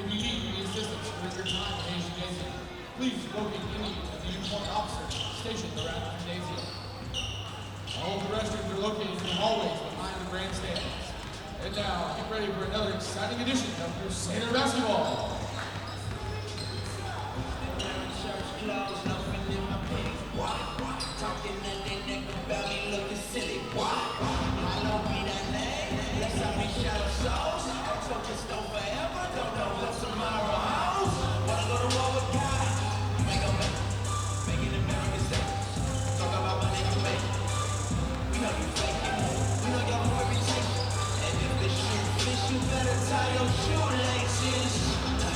If you need any assistance during your time at NGU, please locate any of the uniformed officers stationed around the gymnasium. All of the restrooms are located in the hallways behind the grandstands. And now, get ready for another exciting edition of Crusader basketball. Talking in their neck about me looking silly. I know be that name, let's have me shadow souls. I'm focused on forever, don't know what tomorrow holds. Wanna go to war with God, you ain't gon' make it American mistake. Talk about my nigga mate. We know you faking, we know your reputation. And if this shit fits, you better tie your shoelaces.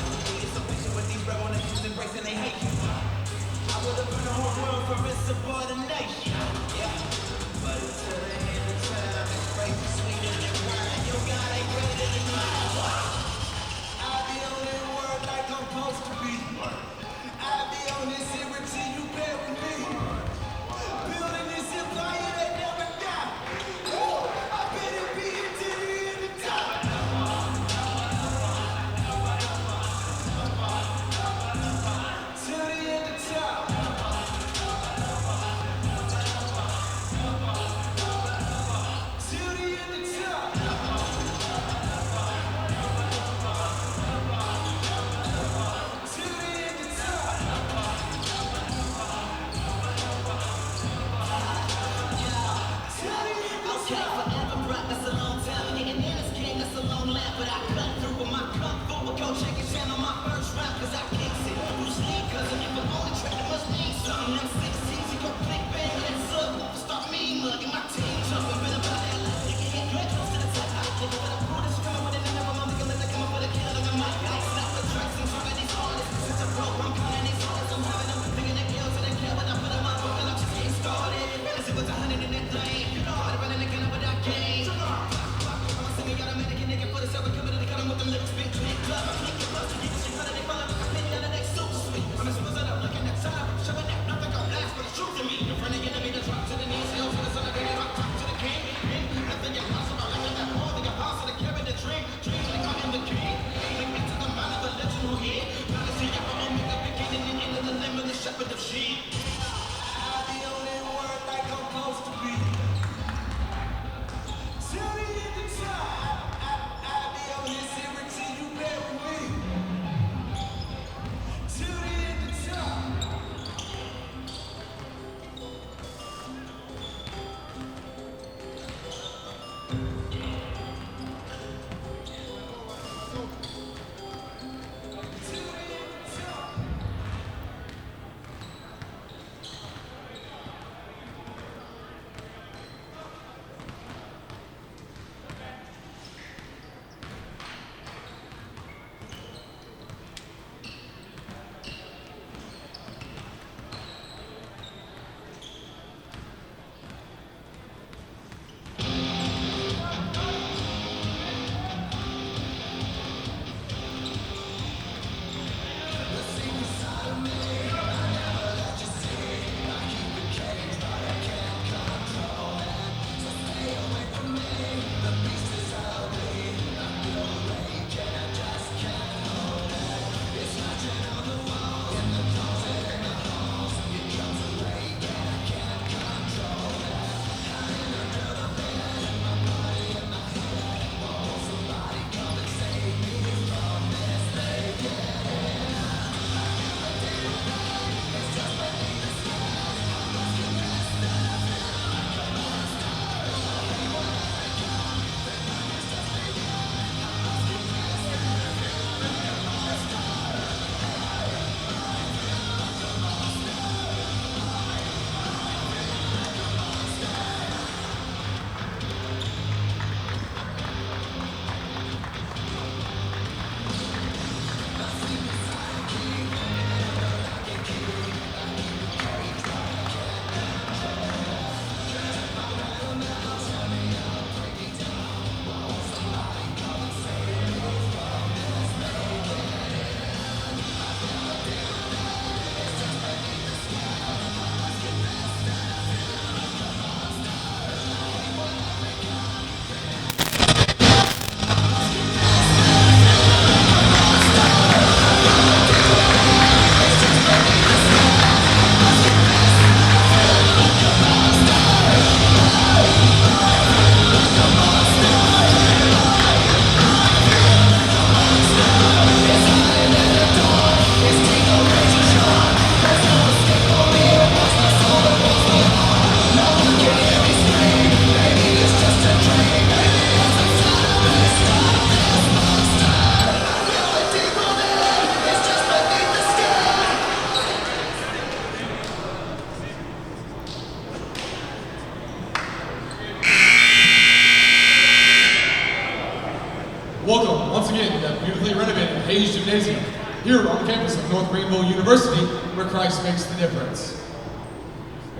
here on the campus of North Greenville University, where Christ makes the difference.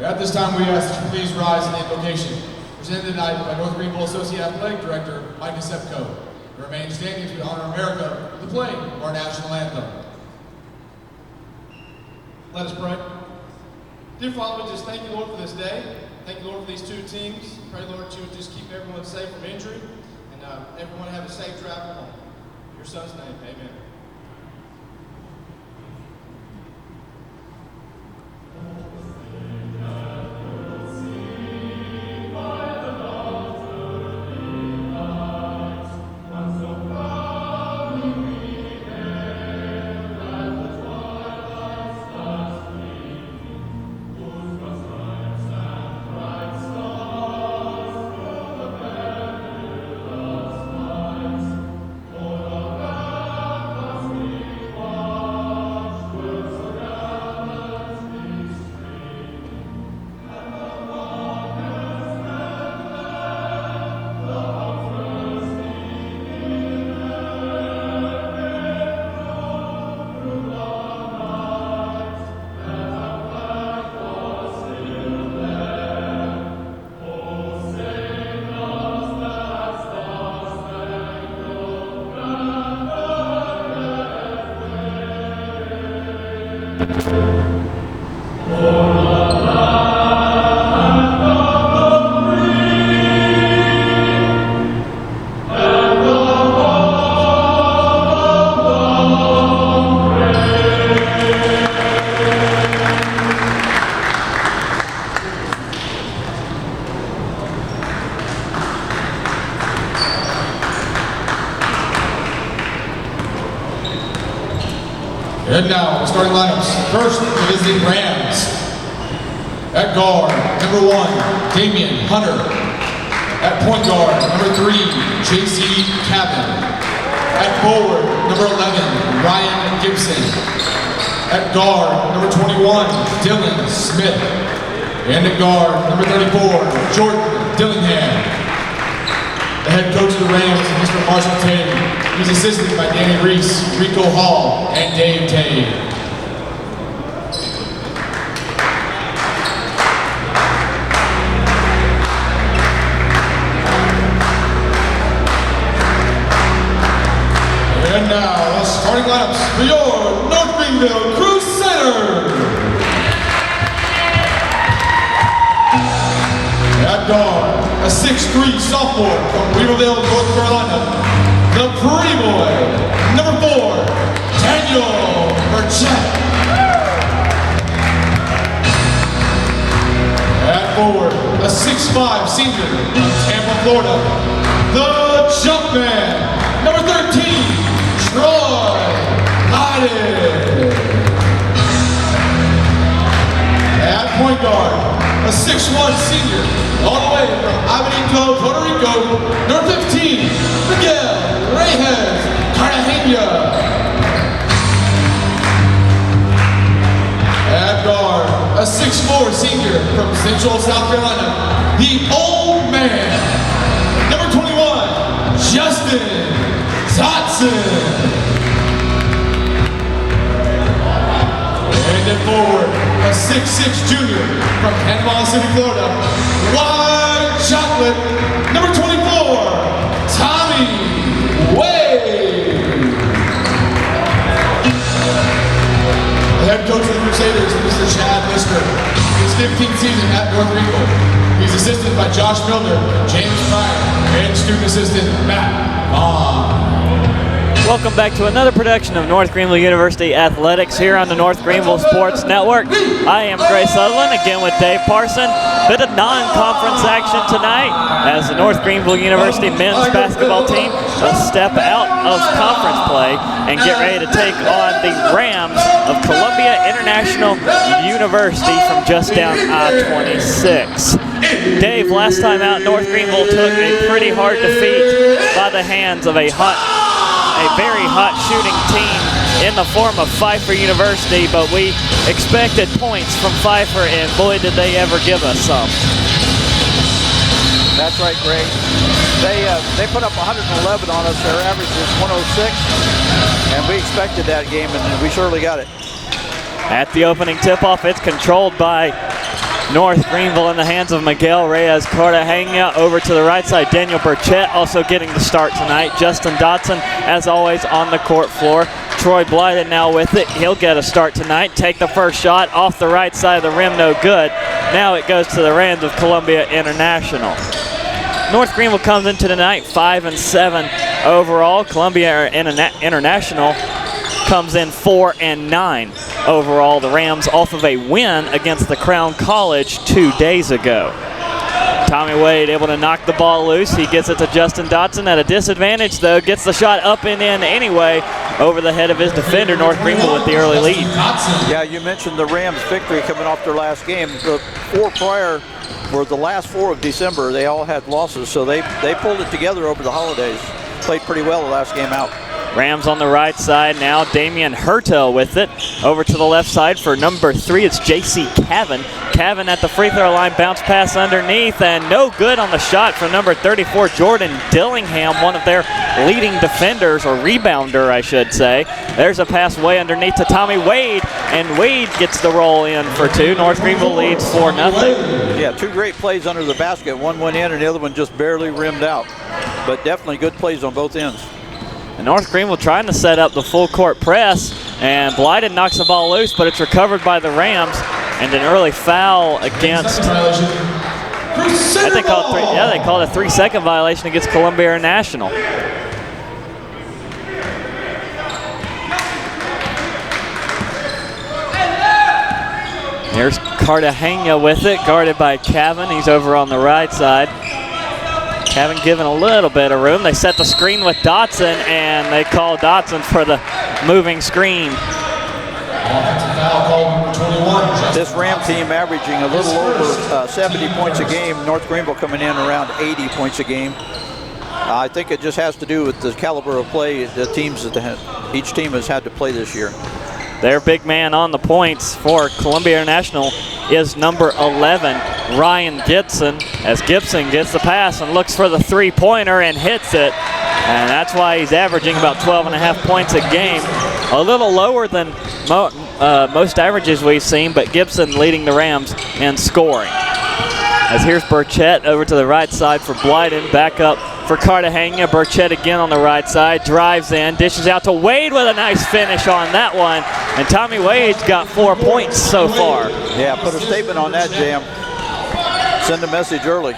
At this time, we ask that you please rise in the invocation, presented tonight by North Greenville Associate Athletic Director Mike Sepko. Remain standing as we honor America with the playing of our national anthem. Let us pray. Dear Father, we just thank you, Lord, for this day. Thank you, Lord, for these two teams. Pray, Lord, that you would just keep everyone safe from injury and everyone have a safe travel home. In your Son's name, amen. And now, the starting lineups. First, the visiting Rams. At guard, number 1, Damian Hunter. At point guard, number 3, J.C. Cabin. At forward, number 11, Ryan Gibson. At guard, number 21, Dylan Smith. And at guard, number 34, Jordan Dillingham. The head coach of the Rams is Mr. Marshall Taylor. He's assisted by Danny Reese, Rico Hall, and Dave Tate. And now, the starting lineups for your North Greenville Crusaders. At guard, a 6'3" sophomore from Greenville, North Carolina, the pretty boy, number 4, Daniel Burchett. At forward, a 6'5" senior from Tampa, Florida, the Jumpman, number 13, Troy Lyden. At point guard, a 6'1" senior, all the way from Abedito, Puerto Rico, number 15, Miguel Reyes Cartagena. At guard, a 6'4" senior from Central South Carolina, the old man, number 21, Justin Dotson. And then forward, a 6'6" junior from Panama City, Florida, White Chocolate, number 24, Tommy Wade. The head coach of the Crusaders is Mr. Chad Lister. His 15th season at North Greenville. He's assisted by Josh Milner, James Pryor, and student assistant Matt Vaughn. Welcome back to another production of North Greenville University Athletics here on the North Greenville Sports Network. I am Gray Sutherland, again with Dave Parson. Bit of non-conference action tonight as the North Greenville University men's basketball team will step out of conference play and get ready to take on the Rams of Columbia International University from just down I-26. Dave, last time out, North Greenville took a pretty hard defeat by the hands of a very hot shooting team in the form of Pfeiffer University, but we expected points from Pfeiffer, and boy, did they ever give us some. That's right, Greg. They put up 111 on us. Their average is 106. And we expected that game, and we surely got it. At the opening tip-off, it's controlled by North Greenville in the hands of Miguel Reyes. Cartagena over to the right side. Daniel Burchett also getting the start tonight. Justin Dotson, as always, on the court floor. Troy Blyden now with it. He'll get a start tonight. Take the first shot off the right side of the rim, no good. Now it goes to the hands of Columbia International. North Greenville comes into tonight 5-7 overall. Columbia International comes in 4-9 overall. The Rams off of a win against the Crown College 2 days ago. Tommy Wade able to knock the ball loose. He gets it to Justin Dotson at a disadvantage, though. Gets the shot up and in anyway over the head of his defender. North Greenville with the early lead. Yeah, you mentioned the Rams' victory coming off their last game. The 4 prior were the last 4 of December. They all had losses, so they pulled it together over the holidays. Played pretty well the last game out. Rams on the right side now. Damian Hertel with it. Over to the left side for number 3. It's J.C. Cavan. Cavan at the free throw line. Bounce pass underneath and no good on the shot for number 34, Jordan Dillingham, one of their leading defenders, or rebounder, I should say. There's a pass way underneath to Tommy Wade, and Wade gets the roll in for 2. North Greenville leads 4-0. Yeah, 2 great plays under the basket. One went in and the other one just barely rimmed out. But definitely good plays on both ends. And North Greenville trying to set up the full court press, and Blyden knocks the ball loose, but it's recovered by the Rams, and an early foul against, they called a 3-second violation against Columbia International. Here's Cartagena with it, guarded by Cavan. He's over on the right side. Cavan given a little bit of room. They set the screen with Dotson, and they call Dotson for the moving screen. This Ram team averaging a little over 70 points a game. North Greenville coming in around 80 points a game. I think it just has to do with the caliber of play the teams that each team has had to play this year. Their big man on the points for Columbia International is number 11, Ryan Gibson, as Gibson gets the pass and looks for the three-pointer and hits it. And that's why he's averaging about 12.5 points a game. A little lower than most averages we've seen, but Gibson leading the Rams in scoring. As here's Burchett over to the right side for Blyden, back up for Cartagena. Burchett again on the right side, drives in, dishes out to Wade with a nice finish on that one. And Tommy Wade's got 4 points so far. Yeah, put a statement on that, Jam. Send a message early.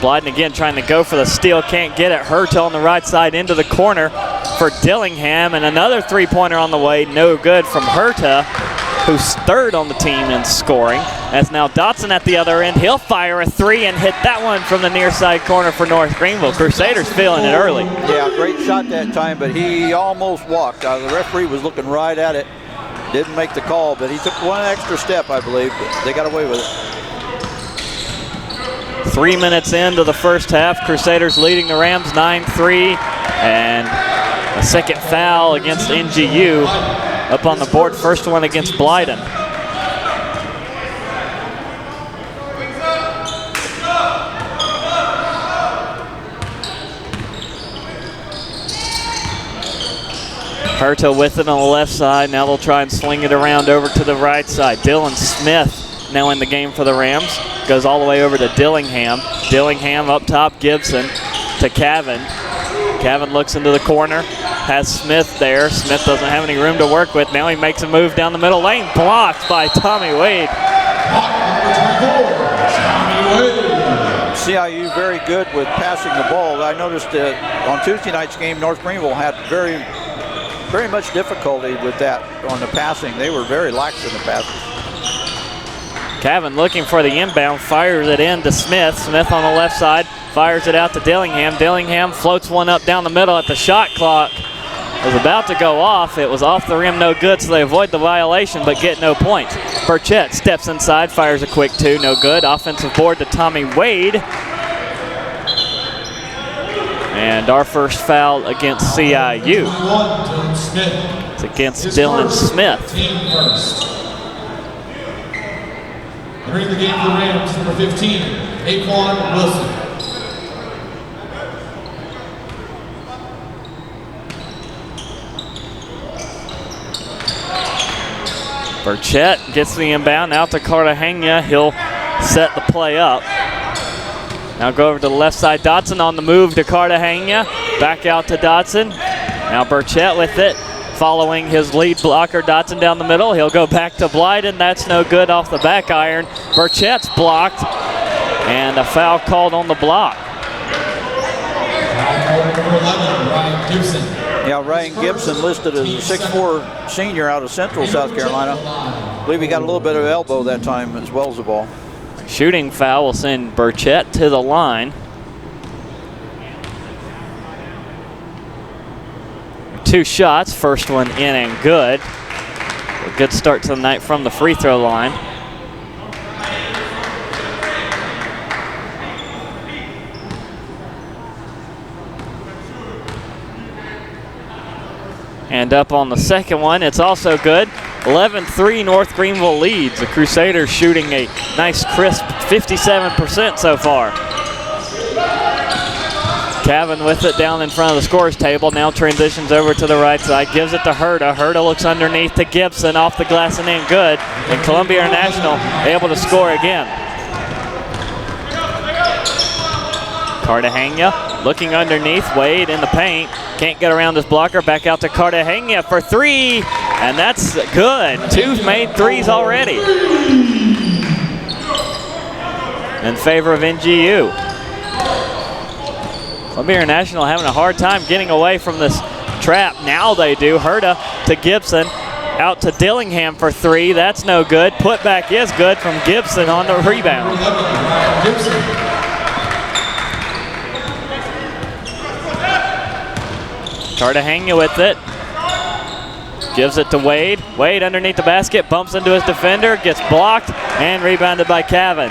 Blyden again trying to go for the steal, can't get it. Hertel on the right side into the corner for Dillingham, and another three-pointer on the way, no good from Hertel, who's third on the team in scoring. As now Dotson at the other end. He'll fire a 3 and hit that one from the near side corner for North Greenville. Crusaders feeling it early. Yeah, great shot that time, but he almost walked. The referee was looking right at it. Didn't make the call, but he took one extra step, I believe. But they got away with it. 3 minutes into the first half. Crusaders leading the Rams 9-3. And a second foul against NGU up on the board. First one against Blyden. Hertel with it on the left side. Now they'll try and sling it around over to the right side. Dylan Smith now in the game for the Rams. Goes all the way over to Dillingham. Dillingham up top, Gibson to Cavan. Cavan looks into the corner, has Smith there. Smith doesn't have any room to work with. Now he makes a move down the middle lane, blocked by Tommy Wade. CIU very good with passing the ball. I noticed on Tuesday night's game, North Greenville had very much difficulty with that on the passing. They were very lax in the passes. Cavan looking for the inbound, fires it in to Smith. Smith on the left side, fires it out to Dillingham. Dillingham floats one up down the middle at the shot clock. Was about to go off. It was off the rim, no good, so they avoid the violation but get no points. Burchett steps inside, fires a quick 2, no good. Offensive board to Tommy Wade. And our first foul against CIU. It's against Dylan Smith. Entering the game for the Rams, number 15, Aquan Wilson. Burchett gets the inbound out to Cartagena. He'll set the play up. Now go over to the left side. Dotson on the move to Cartagena. Back out to Dotson. Now Burchett with it. Following his lead blocker, Dotson down the middle. He'll go back to Blyden. That's no good off the back iron. Burchett's blocked. And a foul called on the block. Yeah, Ryan Gibson listed as a 6'4" senior out of Central South Carolina. I believe he got a little bit of elbow that time as well as the ball. Shooting foul will send Burchett to the line. 2 shots, first one in and good. A good start to the night from the free throw line. And up on the second one, it's also good. 11-3 North Greenville leads. The Crusaders shooting a nice crisp 57% so far. Cavan with it down in front of the scorer's table. Now transitions over to the right side. Gives it to Herta. Herta looks underneath to Gibson. Off the glass and in good. And Columbia International able to score again. Cartagena looking underneath. Wade in the paint. Can't get around this blocker. Back out to Cartagena for 3. And that's good. 2 made threes already in favor of NGU. Columbia International having a hard time getting away from this trap. Now they do. Herta to Gibson. Out to Dillingham for 3. That's no good. Putback is good from Gibson on the rebound. Cartagena with it. Gives it to Wade. Wade underneath the basket. Bumps into his defender. Gets blocked and rebounded by Cavan.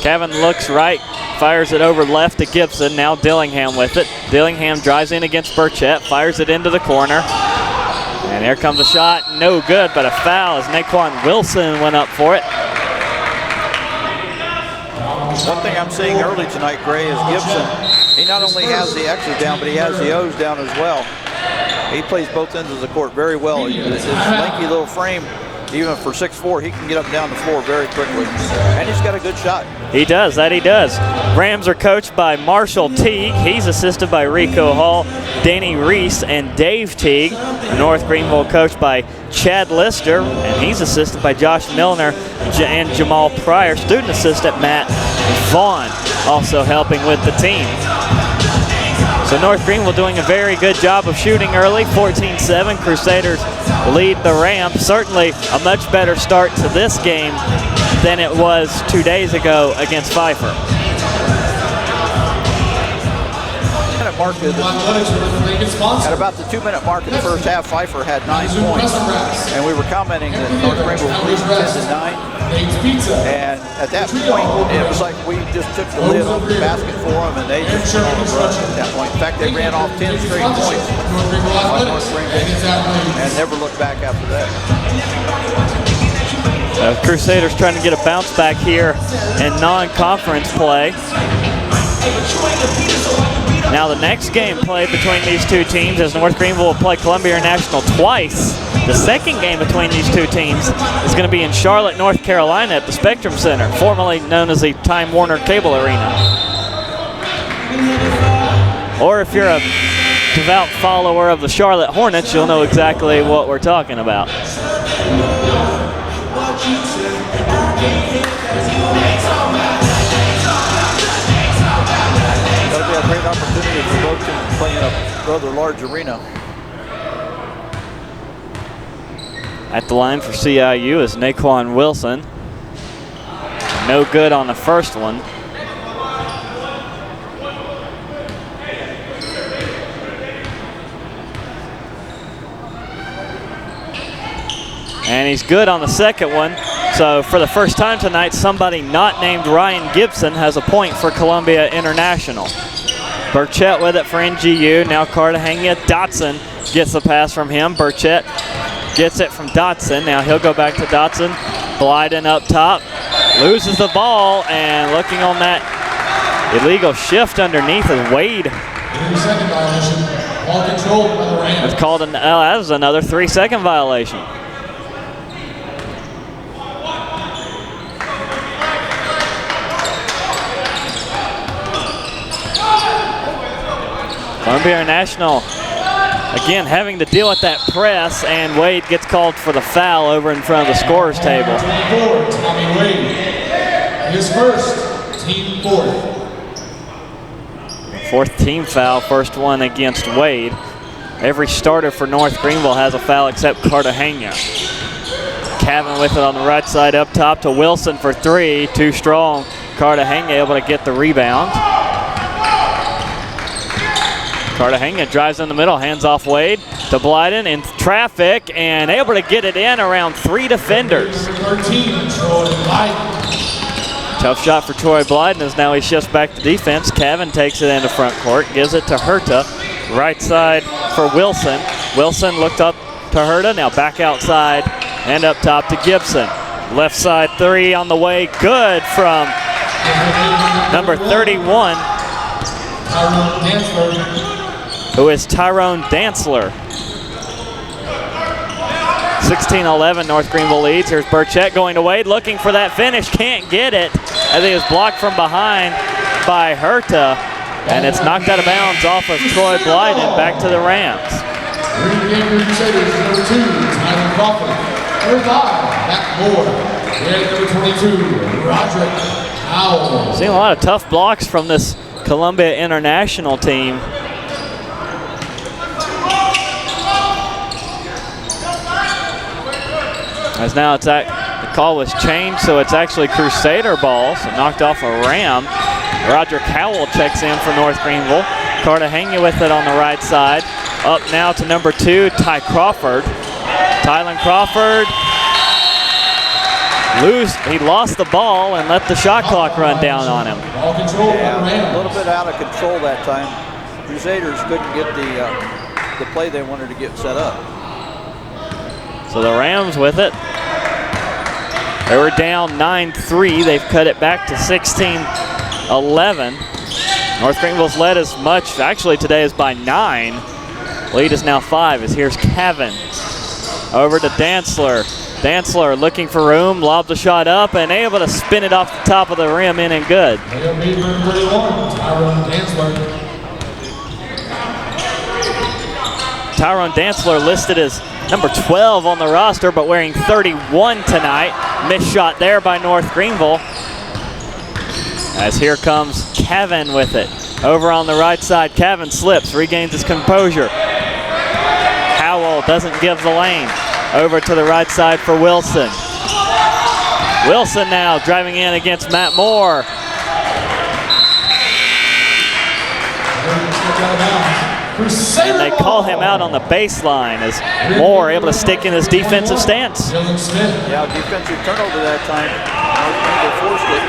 Cavan looks right. Fires it over left to Gibson. Now Dillingham with it. Dillingham drives in against Burchett. Fires it into the corner. And here comes a shot. No good, but a foul as Naquan Wilson went up for it. One thing I'm seeing early tonight, Gray, is Gibson. He not only has the X's down, but he has the O's down as well. He plays both ends of the court very well. His lanky little frame, even for 6'4", he can get up and down the floor very quickly. And he's got a good shot. He does, that he does. Rams are coached by Marshall Teague. He's assisted by Rico Hall, Danny Reese, and Dave Teague. North Greenville coached by Chad Lister, and he's assisted by Josh Milner and Jamal Pryor. Student assistant Matt Vaughn also helping with the team. So North Greenville doing a very good job of shooting early. 14-7, Crusaders lead the Rams. Certainly a much better start to this game than it was 2 days ago against Pfeiffer. At about the 2-minute mark in the first half, Pfeiffer had 9 points. And we were commenting that North Greenville was leading 10-9. And at that point, it was like we just took the lid off the basket for them, and they just went on a run at that point. In fact, they ran off 10 straight points on North Greenville and never looked back after that. Crusaders trying to get a bounce back here in non-conference play. Now the next game played between these two teams as North Greenville will play Columbia International twice. The second game between these two teams is going to be in Charlotte, North Carolina at the Spectrum Center, formerly known as the Time Warner Cable Arena. Or if you're a devout follower of the Charlotte Hornets, you'll know exactly what we're talking about. That'll be a great opportunity for both teams to play in a rather large arena. At the line for CIU is Naquan Wilson. No good on the first one. And he's good on the second one. So for the first time tonight, somebody not named Ryan Gibson has a point for Columbia International. Burchett with it for NGU. Now Cartagena. Dotson gets the pass from him. Burchett gets it from Dotson. Now he'll go back to Dotson. Blyden up top. Loses the ball, and looking on that illegal shift underneath is Wade. Second violation, Ball controlled by the Rams. It's called that was another 3-second violation. Columbia International, again, having to deal with that press, and Wade gets called for the foul over in front of the scorer's table. 24, Tommy Wade. His first, team fourth. Fourth team foul, first one against Wade. Every starter for North Greenville has a foul except Cartagena. Cavan with it on the right side up top to Wilson for three. Too strong. Cartagena able to get the rebound. Cartagena drives in the middle, hands off Wade to Blyden in traffic and able to get it in around three defenders. 13, Troy Blyden. Tough shot for Troy Blyden as now he shifts back to defense. Cavan takes it into front court, gives it to Herta. Right side for Wilson. Wilson looked up to Herta, now back outside and up top to Gibson. Left side three on the way, good from number 31. Tyrone Dantzler. Who is Tyrone Dantzler. 16-11, North Greenville leads. Here's Burchett going to Wade, looking for that finish, can't get it. I think it was blocked from behind by Herta, and it's knocked out of bounds off of Troy Blyden, back to the Rams. Greenville Crusaders, number 2, Tyler Crawford. Number 5, Matt Moore. And number 22, Roderick Howell. Seeing a lot of tough blocks from this Columbia International team. As now it's the call was changed, so it's actually Crusader ball, so knocked off a Ram. Roderick Howell checks in for North Greenville. Cartagena with it on the right side. Up now to number 2, Ty Crawford. Tylen Crawford. He lost the ball and let the shot clock run down on him. Ball control. Yeah, a little bit out of control that time. Crusaders couldn't get the play they wanted to get set up. So the Rams with it. They were down 9-3. They've cut it back to 16-11. North Greenville's led as much, actually today, is by 9. Lead is now 5 as here's Cavan. Over to Dantzler. Dantzler looking for room, lobbed the shot up and able to spin it off the top of the rim in and good. Tyrone Dantzler. Tyrone Dantzler listed as number 12 on the roster, but wearing 31 tonight. Missed shot there by North Greenville. As here comes Cavan with it. Over on the right side, Cavan slips, regains his composure. Howell doesn't give the lane. Over to the right side for Wilson. Wilson now driving in against Matt Moore. And they call him out on the baseline as Moore able to stick in his defensive stance. Yeah, defensive turnover that time. They forced it.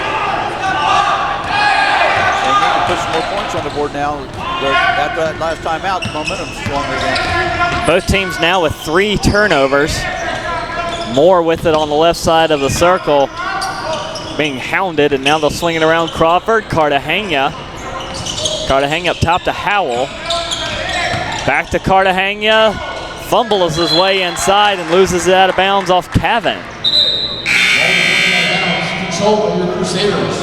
They need to put some more points on the board now. After that last time out, the momentum's swung again. Both teams now with 3 turnovers. Moore with it on the left side of the circle, being hounded, and now they'll swing it around Crawford. Cartagena up top to Howell. Back to Cartagena. Fumbles his way inside and loses it out of bounds off Cavan.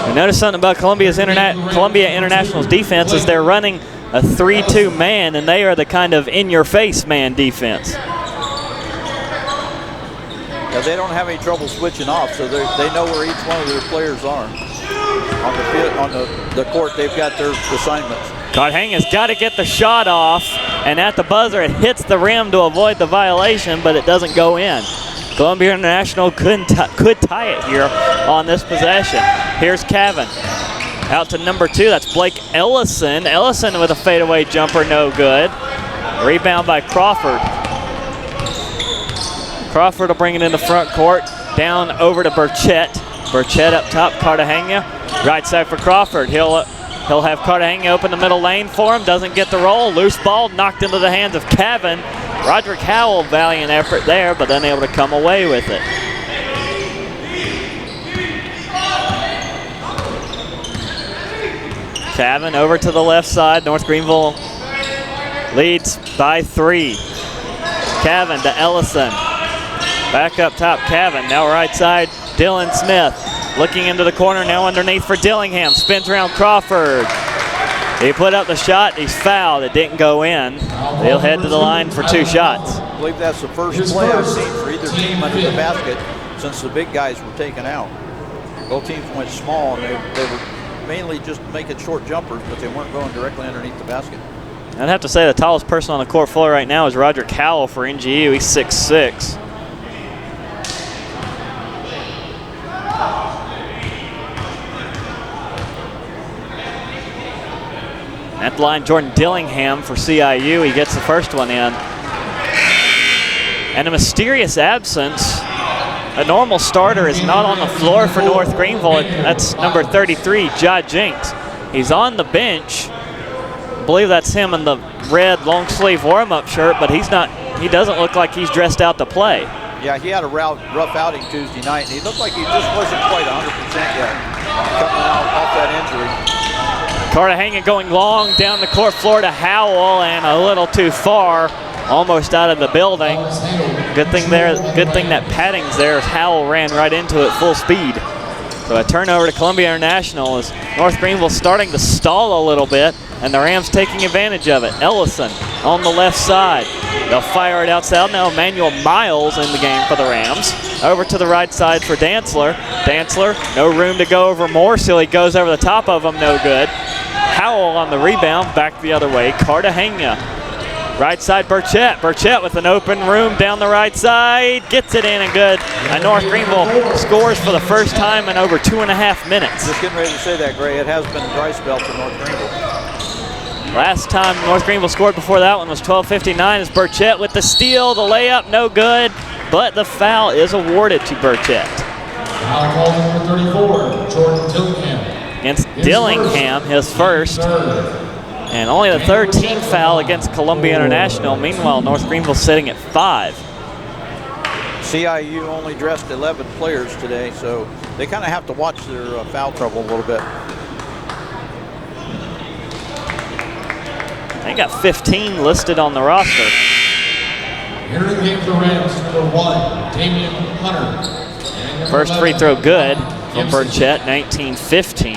And notice something about Columbia International's defense is they're running a 3-2 man, and they are the kind of in-your-face man defense. Yeah, they don't have any trouble switching off, so they know where each one of their players are. On the court, they've got their assignments. Cartagena's got to get the shot off, and at the buzzer it hits the rim to avoid the violation, but it doesn't go in. Columbia International could tie it here on this possession. Here's Cavan. Out to number 2, that's Blake Ellison. Ellison with a fadeaway jumper, no good. Rebound by Crawford. Crawford will bring it into front court. Down over to Burchett. Burchett up top, Cartagena. Right side for Crawford. He'll have Cartagena open the middle lane for him. Doesn't get the roll. Loose ball knocked into the hands of Cavan. Roderick Howell, valiant effort there, but unable to come away with it. Cavan over to the left side. North Greenville leads by 3. Cavan to Ellison. Back up top, Cavan. Now right side, Dylan Smith. Looking into the corner, now underneath for Dillingham. Spins around Crawford. He put up the shot, he's fouled. It didn't go in. They'll head to the line for 2 shots. I believe that's the first play I've seen for either team under the basket since the big guys were taken out. Both teams went small, and they were mainly just making short jumpers, but they weren't going directly underneath the basket. I'd have to say the tallest person on the court floor right now is Roderick Howell for NGU. He's 6'6". At the line, Jordan Dillingham for CIU. He gets the first one in. And a mysterious absence. A normal starter is not on the floor for North Greenville. That's number 33, Ja Jinks. He's on the bench. I believe that's him in the red long sleeve warm-up shirt, but he doesn't look like he's dressed out to play. Yeah, he had a rough outing Tuesday night, and he looked like he just wasn't quite 100% yet, coming out off that injury. Cartagena going long down the court floor to Howell, and a little too far, almost out of the building. Good thing that padding's there as Howell ran right into it full speed. So a turnover to Columbia International as North Greenville starting to stall a little bit, and the Rams taking advantage of it. Ellison on the left side. They'll fire it outside. Now Emmanuel Miles in the game for the Rams. Over to the right side for Dantzler. Dantzler, no room to go over Morseal. He goes over the top of him, no good. Howell on the rebound, back the other way. Cartagena. Right side, Burchett. Burchett with an open room down the right side. Gets it in and good. And North Greenville scores for the first time in over 2.5 minutes. Just getting ready to say that, Gray. It has been a dry spell for North Greenville. Last time North Greenville scored before that one was 12:59 as Burchett with the steal. The layup, no good. But the foul is awarded to Burchett. Foul called number 34, Jordan Dillingham. Against Dillingham, his first. And only the 3rd team foul against Columbia International. Meanwhile, North Greenville sitting at 5. CIU only dressed 11 players today, so they kind of have to watch their foul trouble a little bit. They got 15 listed on the roster. Entering the game for the Rams, number 1, Damian Hunter. First free throw good from Burchett, 19-15.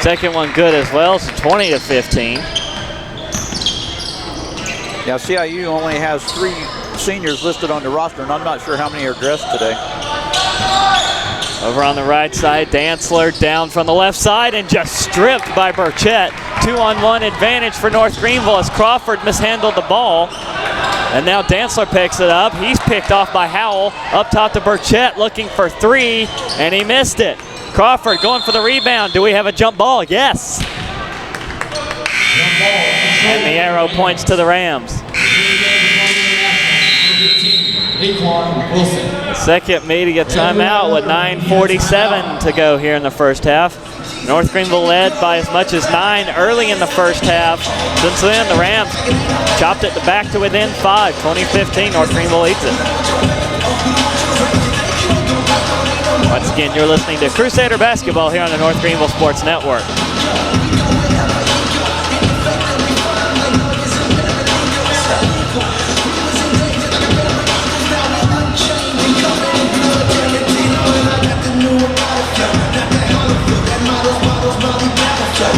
Second one good as well, so 20-15. Now CIU only has 3 seniors listed on the roster, and I'm not sure how many are dressed today. Over on the right side, Dantzler down from the left side and just stripped by Burchett. 2-on-1 advantage for North Greenville as Crawford mishandled the ball. And now Dantzler picks it up. He's picked off by Howell. Up top to Burchett looking for 3, and he missed it. Crawford going for the rebound. Do we have a jump ball? Yes. And the arrow points to the Rams. Second media timeout with 9:47 to go here in the first half. North Greenville led by as much as 9 early in the first half. Since then, the Rams chopped it back to within 5. 20-15, North Greenville leads it. Once again, you're listening to Crusader Basketball here on the North Greenville Sports Network. Straight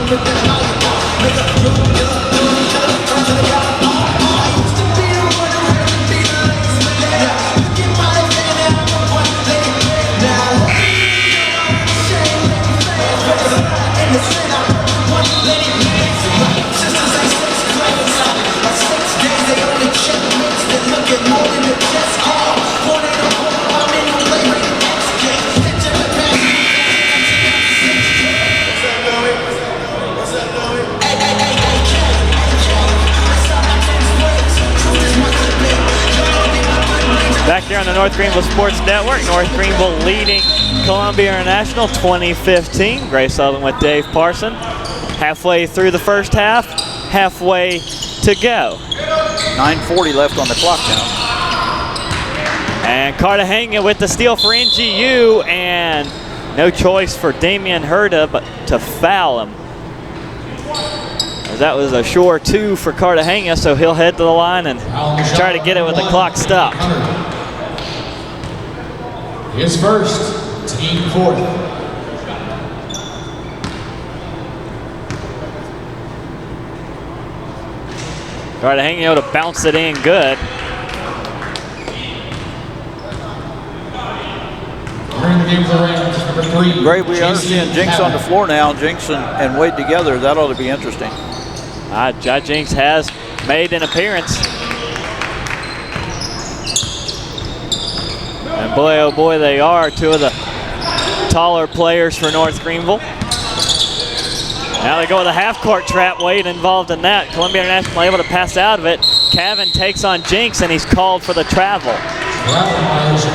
to the of North Greenville Sports Network. North Greenville leading Columbia International 2015. Gray Sutherland with Dave Parson. Halfway through the first half, halfway to go. 9:40 left on the clock now. And Cartagena with the steal for NGU, and no choice for Damian Herta but to foul him. As that was a sure 2 for Cartagena, so he'll head to the line and try to get it with the clock stopped. His first, team fourth. Cartagena able to bounce it in good. Great, we understand Jinx on the floor now. Jinx and Wade together, that ought to be interesting. Jai Jinx has made an appearance. And boy, oh boy, they are 2 of the taller players for North Greenville. Now they go with a half-court trap. Wade involved in that. Columbia International able to pass out of it. Cavan takes on Jinx, and he's called for the travel.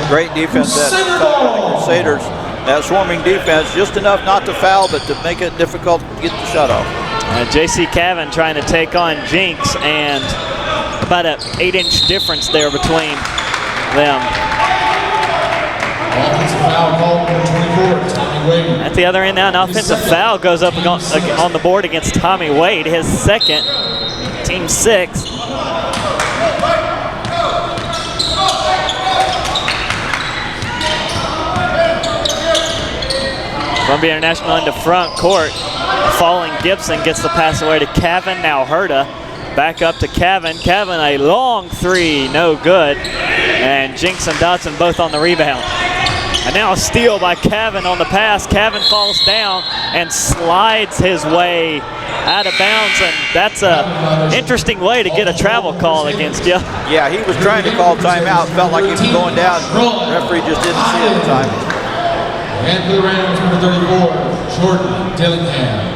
Great defense at the Crusaders. That swarming defense, just enough not to foul, but to make it difficult to get the shot off. J.C. Cavan trying to take on Jinx, and about an 8-inch difference there between them. Offensive foul called number 24, Tommy Wade. At the other end now, an offensive foul goes up on the board against Tommy Wade, his second, team 6. Columbia International into front court. Falling Gibson gets the pass away to Cavan. Now Herta back up to Cavan. Cavan a long 3, no good. And Jinx and Dotson both on the rebound. And now a steal by Cavan on the pass. Cavan falls down and slides his way out of bounds, and that's an interesting way to get a travel call against you. Yeah, he was trying to call timeout. Felt like he was going down. The referee just didn't see it at the time. And for the Rams, number 34, Jordan Dillingham.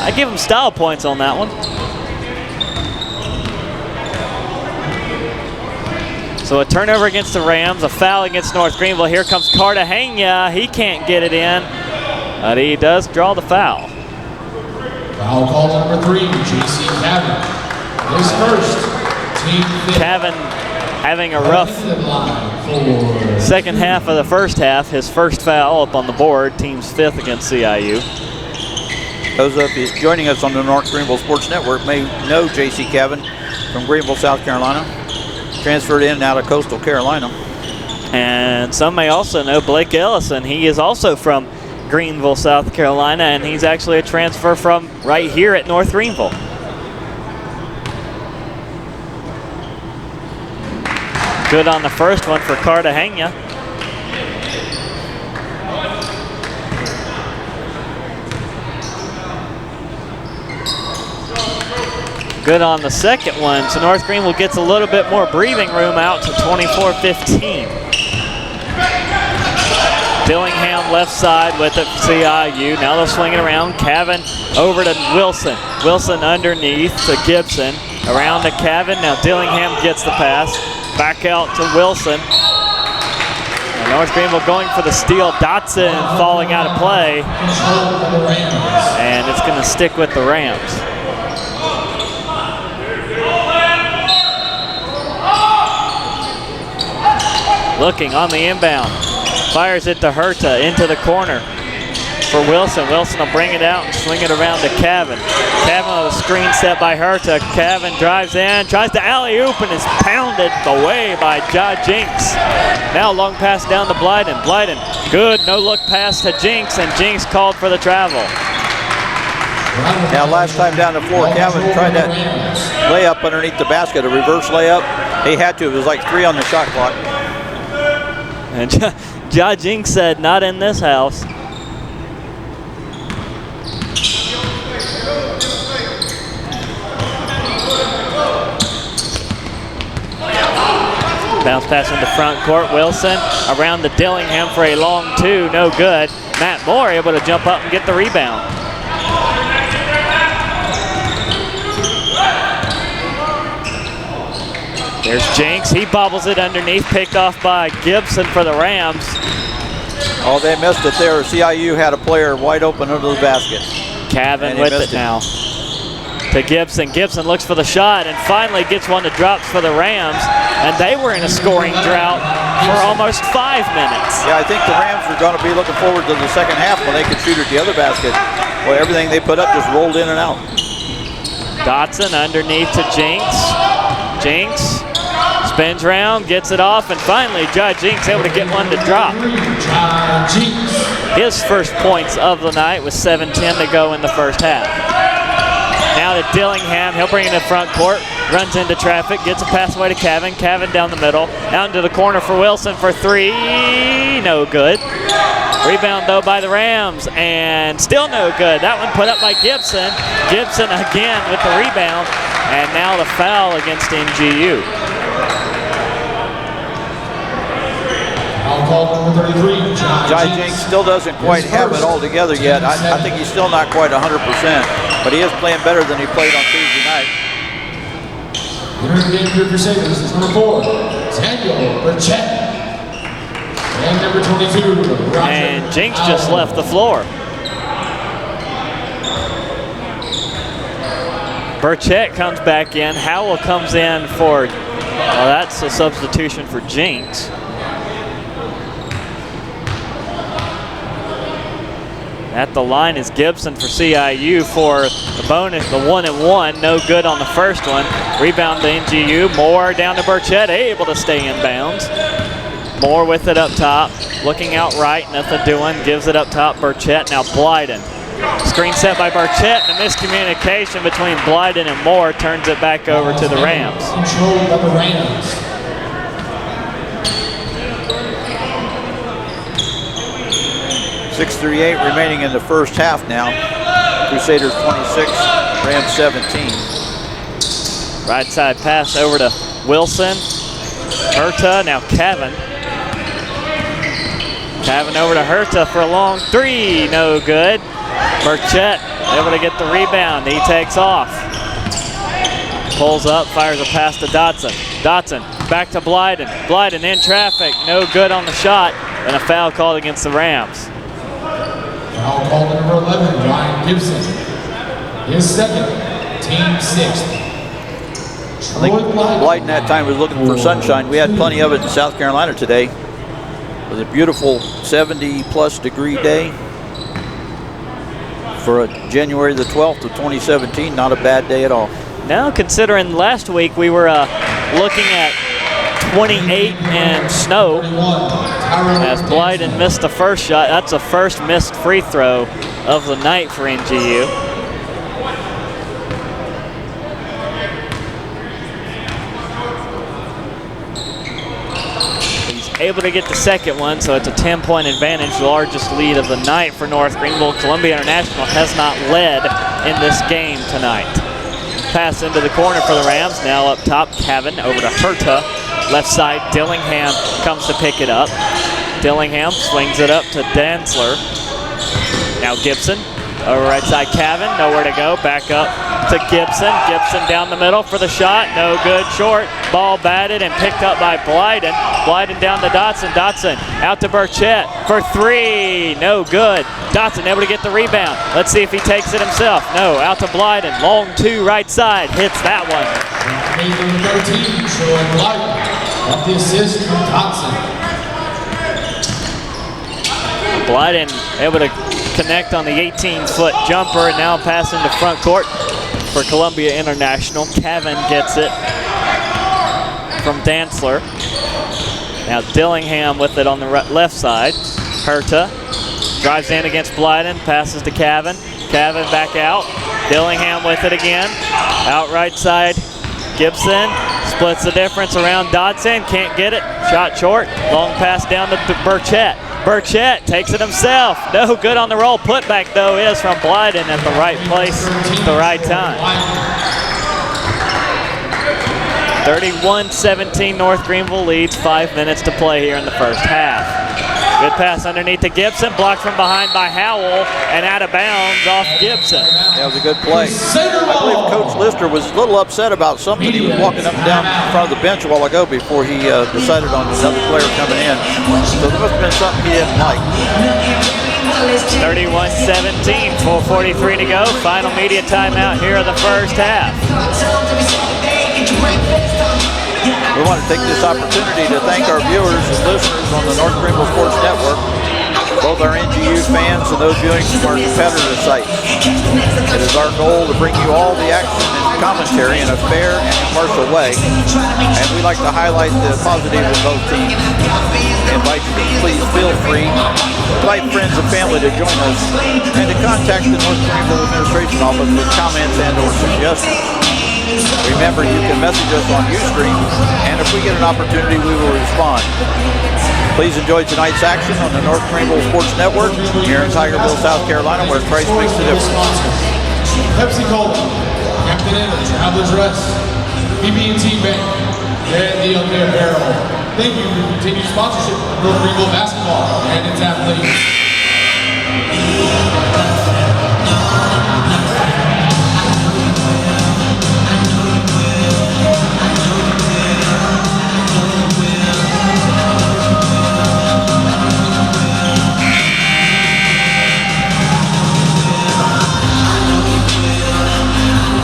I give him style points on that one. So a turnover against the Rams, a foul against North Greenville. Here comes Cartagena. He can't get it in, but he does draw the foul. Foul call number 3, J.C. Cavan. His first, team 5. Cavan having a rough second half of the first half. His first foul up on the board, team's 5th against CIU. Those of you joining us on the North Greenville Sports Network may know J.C. Cavan from Greenville, South Carolina. Transferred in out of Coastal Carolina. And some may also know Blake Ellison. He is also from Greenville, South Carolina, and he's actually a transfer from right here at North Greenville. Good on the first one for Cartagena. Good on the second one, so North Greenville gets a little bit more breathing room out to 24-15. Dillingham left side with it for CIU. Now they'll swing it around. Cavan over to Wilson. Wilson underneath to Gibson. Around to Cavan. Now Dillingham gets the pass. Back out to Wilson. And North Greenville going for the steal. Dotson falling out of play. And it's going to stick with the Rams. Looking on the inbound. Fires it to Herta into the corner for Wilson. Wilson will bring it out and swing it around to Cavan. Cavan with a screen set by Herta. Cavan drives in, tries to alley-oop, and is pounded away by Jai Jinx. Now long pass down to Blyden. Blyden, good no-look pass to Jinx, and Jinx called for the travel. Now last time down the floor, Cavan tried that layup underneath the basket, a reverse layup. He had to, it was like 3 on the shot clock. And Jai Jinx said, not in this house. Bounce pass into front court. Wilson around to Dillingham for a long 2, no good. Matt Moore able to jump up and get the rebound. There's Jinx. He bobbles it underneath, picked off by Gibson for the Rams. Oh, they missed it there. CIU had a player wide open under the basket. Kevin with it now. To Gibson. Gibson looks for the shot and finally gets one that drops for the Rams. And they were in a scoring drought for almost 5 minutes. Yeah, I think the Rams are going to be looking forward to the second half when they can shoot at the other basket. Well, everything they put up just rolled in and out. Dotson underneath to Jinx. Jinx spins round, gets it off, and finally Jai Jinx able to get one to drop. His first points of the night with 7:10 to go in the first half. Now to Dillingham, he'll bring it in front court, runs into traffic, gets a pass away to Cavan. Cavan down the middle, out into the corner for Wilson for 3, no good. Rebound though by the Rams, and still no good. That one put up by Gibson. Gibson again with the rebound, and now the foul against NGU. Jai Jinx still doesn't quite have it all together yet. I think he's still not quite 100%, but he is playing better than he played on Tuesday night. Entering the game for the Crusaders is number 4, Daniel Burchett. And number 22, Roger. And Jinx just left the floor. Burchett comes back in. Howell comes in for, well, that's a substitution for Jinx. At the line is Gibson for CIU for the bonus, the 1-and-1, no good on the first one. Rebound to NGU, Moore down to Burchett, able to stay in bounds. Moore with it up top, looking out right, nothing doing, gives it up top, Burchett, now Blyden. Screen set by Burchett, and a miscommunication between Blyden and Moore turns it back over to the Rams. Controlled by the Rams. .638 remaining in the first half now. Crusaders 26, Rams 17. Right side pass over to Wilson. Herta, now Cavan. Cavan over to Herta for a long 3, no good. Burchett able to get the rebound, he takes off. Pulls up, fires a pass to Dotson. Dotson back to Blyden. Blyden in traffic, no good on the shot, and a foul called against the Rams. Foul called number 11, Ryan Gibson. His second, team 6th. I think Blyden that time was looking for sunshine. We had plenty of it in South Carolina today. It was a beautiful 70-plus degree day for a January the 12th of 2017. Not a bad day at all. Now, considering last week we were looking at 28 and snow as Blyden missed the first shot. That's the first missed free throw of the night for NGU. He's able to get the second one, so it's a 10-point advantage, the largest lead of the night for North Greenville. Columbia International has not led in this game tonight. Pass into the corner for the Rams. Now up top, Cavan over to Herta. Left side, Dillingham comes to pick it up. Dillingham swings it up to Dantzler. Now Gibson. Over right side, Cavan, nowhere to go. Back up to Gibson. Gibson down the middle for the shot. No good, short. Ball batted and picked up by Blyden. Blyden down to Dotson. Dotson out to Burchett for 3. No good. Dotson able to get the rebound. Let's see if he takes it himself. No, out to Blyden. Long 2 right side. Hits that one. Number 13, Troy Blyden. Off the assist from Dotson. Blyden able to connect on the 18-foot jumper, and now pass into front court for Columbia International. Cavan gets it from Dantzler. Now Dillingham with it on the left side. Herta drives in against Blyden, passes to Cavan. Cavan back out. Dillingham with it again. Out right side, Gibson splits the difference around Dotson. Can't get it. Shot short. Long pass down to Burchett. Burchett takes it himself. No good on the roll. Putback, though, is from Blyden at the right place at the right time. 31-17, North Greenville leads. 5 minutes to play here in the first half. Good pass underneath to Gibson, blocked from behind by Howell, and out of bounds off Gibson. That was a good play. I believe Coach Lister was a little upset about something. He was walking up and down in front of the bench a while ago before he decided on another player coming in. So there must have been something he didn't like. 31-17, 4:43 to go. Final media timeout here of the first half. We want to take this opportunity to thank our viewers and listeners on the North Greenville Sports Network, both our NGU fans and those viewing from our competitor sites. It is our goal to bring you all the action and commentary in a fair and impartial way, and we like to highlight the positive of both teams. We invite you to please feel free, invite friends and family to join us, and to contact the North Greenville Administration Office with comments and or suggestions. Remember, you can message us on Ustream, and if we get an opportunity, we will respond. Please enjoy tonight's action on the North Greenville Sports Network here in Tigerville, South Carolina, where Christ makes a difference. Pepsi Cola, Captain Inn, Travelers Rest, BB&T Bank, and the OK Apparel. Thank you for your continued sponsorship of North Greenville basketball and its athletes.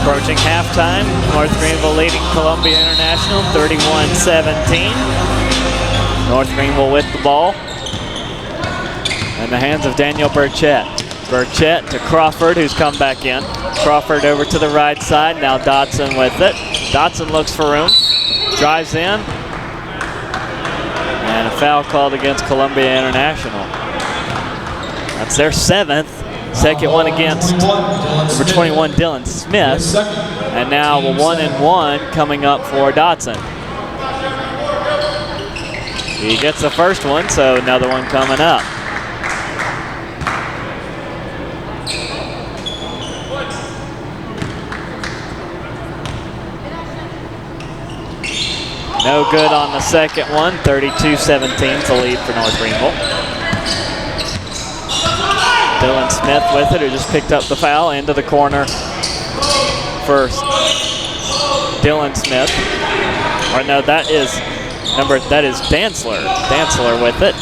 Approaching halftime, North Greenville leading Columbia International 31-17. North Greenville with the ball in the hands of Daniel Burchett. Burchett to Crawford, who's come back in. Crawford over to the right side, now Dotson with it. Dotson looks for room, drives in, and a foul called against Columbia International. That's their 7th. Second one against number 21, Dylan Smith. And now a 1-and-1 coming up for Dotson. He gets the first one, so another one coming up. No good on the second one. 32-17 to lead for North Greenville. Dylan Smith with it, who just picked up the foul into the corner first. Dylan Smith. Or no, that is Dantzler. Dantzler with it.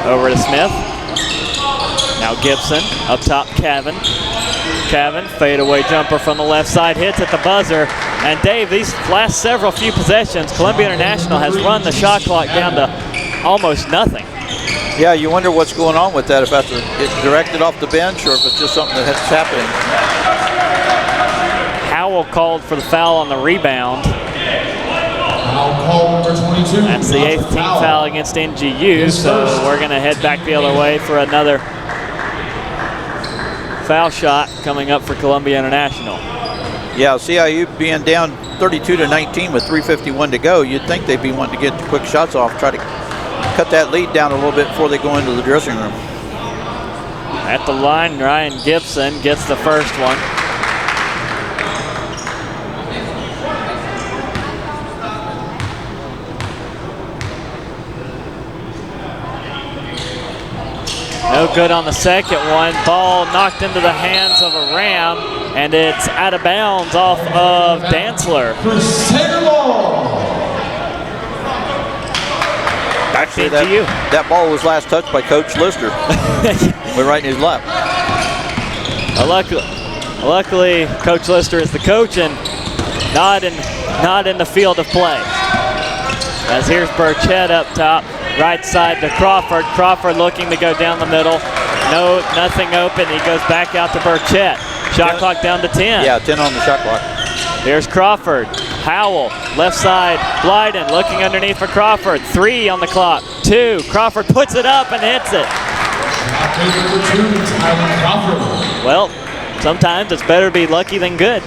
Over to Smith. Now Gibson up top, Cavan. Cavan, fadeaway jumper from the left side, hits at the buzzer. And Dave, these last few possessions, Columbia International has run the shot clock down to almost nothing. Yeah, you wonder what's going on with that, if that's directed off the bench or if it's just something that's happening. Howell called for the foul on the rebound. Call number 22. That's the 8th team foul against NGU, so we're going to head back the other way for another foul shot coming up for Columbia International. Yeah, CIU being down 32-19 with 3:51 to go, you'd think they'd be wanting to get the quick shots off, try to cut that lead down a little bit before they go into the dressing room. At the line, Ryan Gibson gets the first one. No good on the second one. Ball knocked into the hands of a Ram, and it's out of bounds off of Dantzler. Crusader ball. Actually, that ball was last touched by Coach Lister. We're right in his lap. Luckily, Coach Lister is the coach and not in the field of play. As here's Burchett up top, right side to Crawford. Crawford looking to go down the middle. No, nothing open. He goes back out to Burchett. Shot clock down to 10. Yeah, 10 on the shot clock. Here's Crawford. Howell, left side, Blyden looking underneath for Crawford. 3 on the clock, 2. Crawford puts it up and hits it. Well, sometimes it's better to be lucky than good.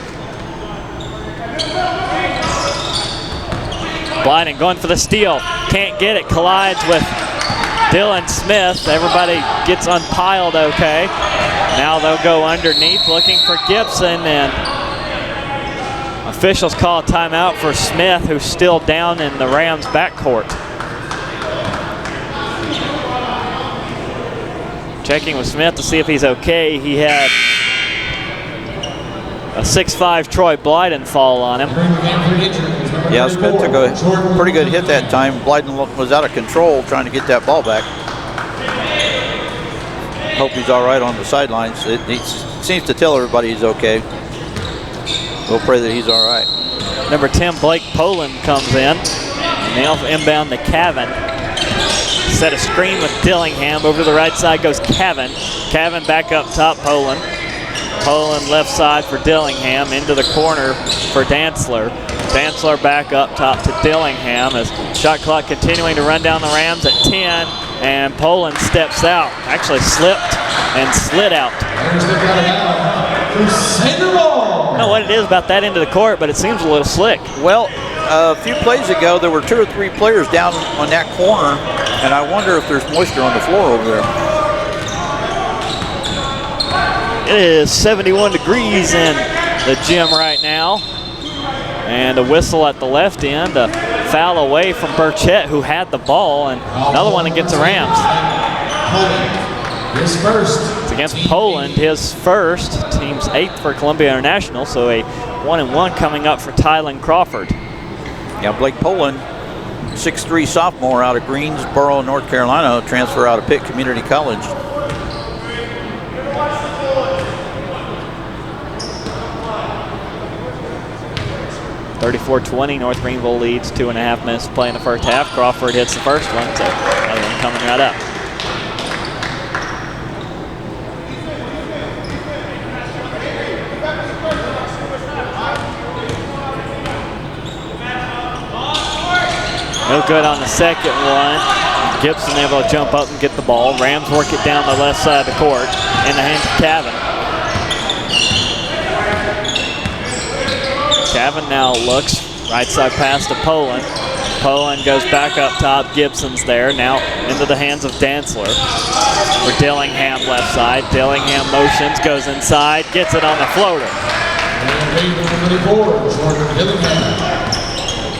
Blyden going for the steal, can't get it, collides with Dylan Smith. Everybody gets unpiled okay. Now they'll go underneath looking for Gibson, and officials call a timeout for Smith, who's still down in the Rams backcourt. Checking with Smith to see if he's okay. He had a 6'5" Troy Blyden fall on him. Yeah, Smith took a pretty good hit that time. Blyden was out of control trying to get that ball back. Hope he's all right on the sidelines. He seems to tell everybody he's okay. We'll pray that he's all right. Number 10, Blake Poland comes in. And they'll inbound to Cavan. Set a screen with Dillingham. Over to the right side goes Cavan. Cavan back up top, Poland. Poland left side for Dillingham. Into the corner for Dantzler. Dantzler back up top to Dillingham as shot clock continuing to run down the Rams at 10. And Poland steps out. Actually slipped and slid out. Crusader ball. I don't know what it is about that end of the court, but it seems a little slick. Well, a few plays ago, there were 2 or 3 players down on that corner, and I wonder if there's moisture on the floor over there. It is 71 degrees in the gym right now. And a whistle at the left end, a foul away from Burchett, who had the ball, and another one against the Rams. His first. It's against Poland, his first. Team's 8th for Columbia International, so a 1-and-1 coming up for Tylen Crawford. Yeah, Blake Poland, 6'3" sophomore out of Greensboro, North Carolina, transfer out of Pitt Community College. (34-20), North Greenville leads, 2.5 minutes to play in the first half. Crawford hits the first one, so another one coming right up. No good on the second one. Gibson able to jump up and get the ball. Rams work it down the left side of the court in the hands of Cavan. Cavan now looks right side pass to Poland. Poland goes back up top. Gibson's there. Now into the hands of Dantzler. For Dillingham left side. Dillingham motions, goes inside, gets it on the floater.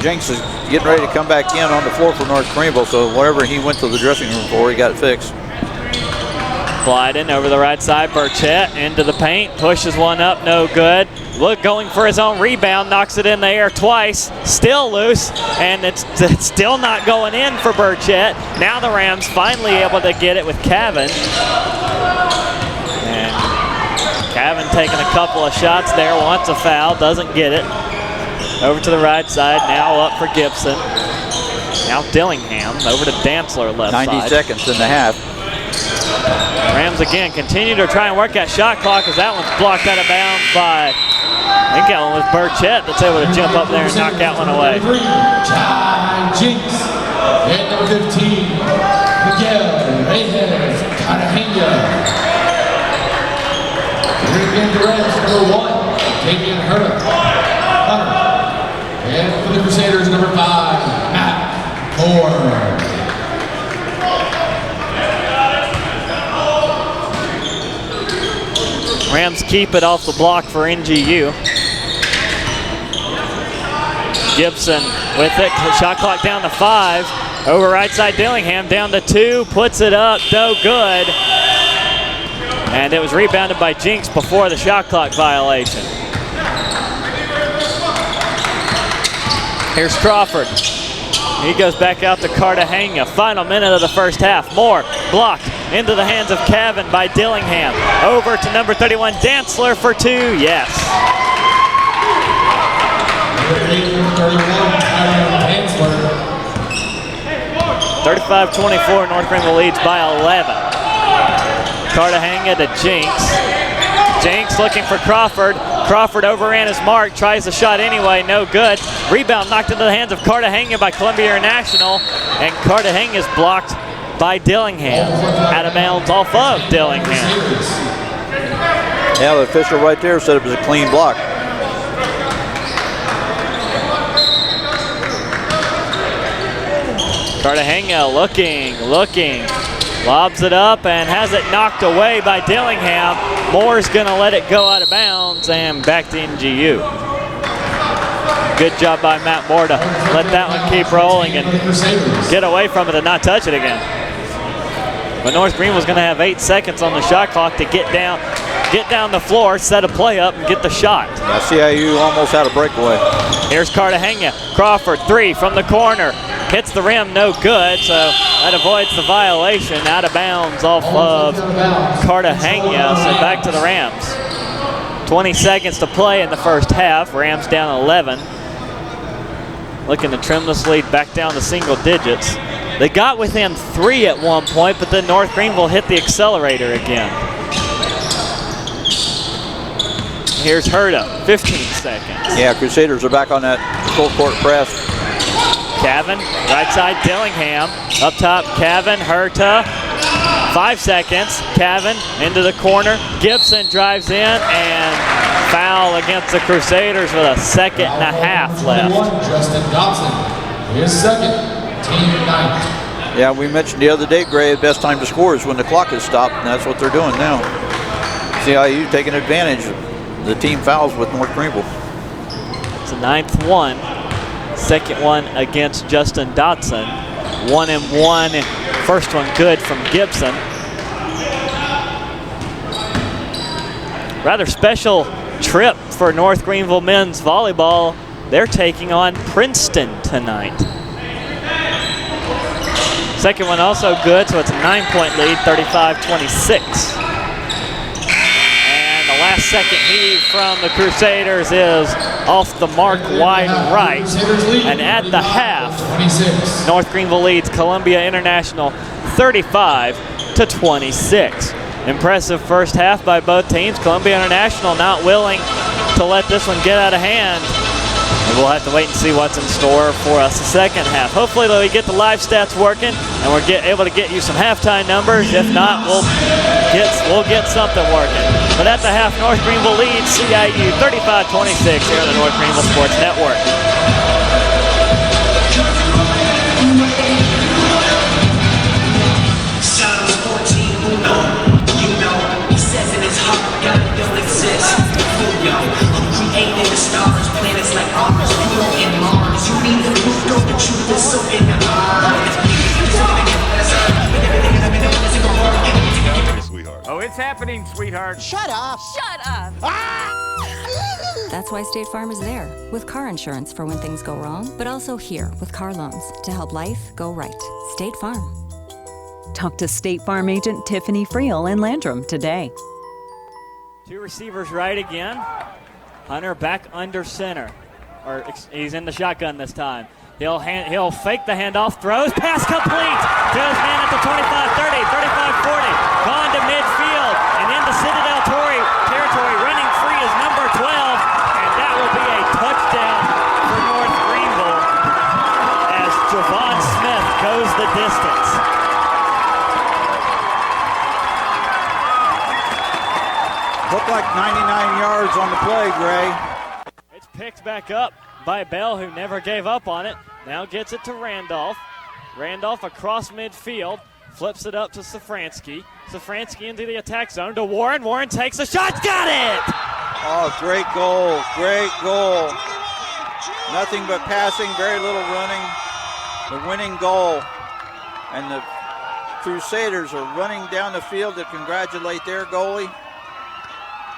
Jenks is getting ready to come back in on the floor for North Greenville, so whatever he went to the dressing room for, he got it fixed. Blyden over the right side. Burchett into the paint, pushes one up, no good. Look, going for his own rebound, knocks it in the air twice, still loose, and it's still not going in for Burchett. Now the Rams finally able to get it with Cavan. And Cavan taking a couple of shots there, wants a foul, doesn't get it. Over to the right side, now up for Gibson. Now Dillingham, over to Dantzler left 90 side. seconds in the half. Rams again continue to try and work that shot clock as that one's blocked out of bounds by, I think that one was Burchett that's able to jump up there and knock that one away. Jinx. And number 15, Miguel Reyes Cartagena. Here again, the Rams, number 1, Davian Hunter. And for the Crusaders, number 5, Matt Moore. Rams keep it off the block for NGU. Gibson with it, shot clock down to 5. Over right side, Dillingham down to 2, puts it up, no good. And it was rebounded by Jinx before the shot clock violation. Here's Crawford. He goes back out to Cartagena. Final minute of the first half. Moore blocked into the hands of Cavan by Dillingham. Over to number 31, Dantzler for 2. Yes. 35-24, North Greenville leads by 11. Cartagena to Jinx. Jinx looking for Crawford. Crawford overran his mark, tries the shot anyway, no good. Rebound knocked into the hands of Cartagena by Columbia International, and Cartagena is blocked by Dillingham. Out of bounds off of Dillingham. Yeah, the official right there said it was a clean block. Cartagena looking, lobs it up and has it knocked away by Dillingham. Moore's gonna let it go out of bounds and back to NGU. Good job by Matt Moore to let that one keep rolling and get away from it and not touch it again. But North Greenville's going to have 8 seconds on the shot clock to get down the floor, set a play up, and get the shot. Yeah, CIU almost had a breakaway. Here's Cartagena. Crawford, 3 from the corner. Hits the rim, no good, so that avoids the violation. Out of bounds off of Cartagena, so back to the Rams. 20 seconds to play in the first half. Rams down 11. Looking to trim this lead back down to single digits. They got within 3 at one point, but then North Greenville hit the accelerator again. Here's Herta, 15 seconds. Yeah, Crusaders are back on that full court press. Cavan, right side Dillingham. Up top, Cavan, Herta. 5 seconds. Cavan into the corner. Gibson drives in and foul against the Crusaders with a second and a half left. Justin Dotson, his second, team 9. Yeah, we mentioned the other day, Gray, the best time to score is when the clock is stopped, and that's what they're doing now. CIU taking advantage of the team fouls with North Greenville. It's a 9th one. Second one against Justin Dotson. 1 and 1. First one good from Gibson. Rather special trip for North Greenville men's volleyball. They're taking on Princeton tonight. Second one also good, so it's a 9-point lead, 35-26. And the last second heave from the Crusaders is off the mark wide right. And at the half, North Greenville leads Columbia International 35-26. Impressive first half by both teams. Columbia International not willing to let this one get out of hand. And we'll have to wait and see what's in store for us the second half. Hopefully we get the live stats working and we're able to get you some halftime numbers. If not, we'll get something working. But at the half, North Greenville leads CIU 35-26 here on the North Greenville Sports Network. Oh, it's happening, sweetheart. Shut up. Shut up! That's why State Farm is there, with car insurance for when things go wrong, but also here with car loans to help life go right. State Farm. Talk to State Farm agent Tiffany Friel in Landrum today. 2 receivers right again. Hunter back under center. He's in the shotgun this time. He'll fake the handoff, throws, pass complete to his man at the 25-30, 35-40. Gone to midfield and into Citadel territory. Running free is number 12, and that will be a touchdown for North Greenville as Javon Smith goes the distance. Looked like 99 yards on the play, Gray. It's picked back up by Bell, who never gave up on it. Now gets it to Randolph. Randolph across midfield. Flips it up to Safransky. Safransky into the attack zone to Warren. Warren takes a shot. Got it! Oh, great goal. Great goal. Nothing but passing, very little running. The winning goal. And the Crusaders are running down the field to congratulate their goalie.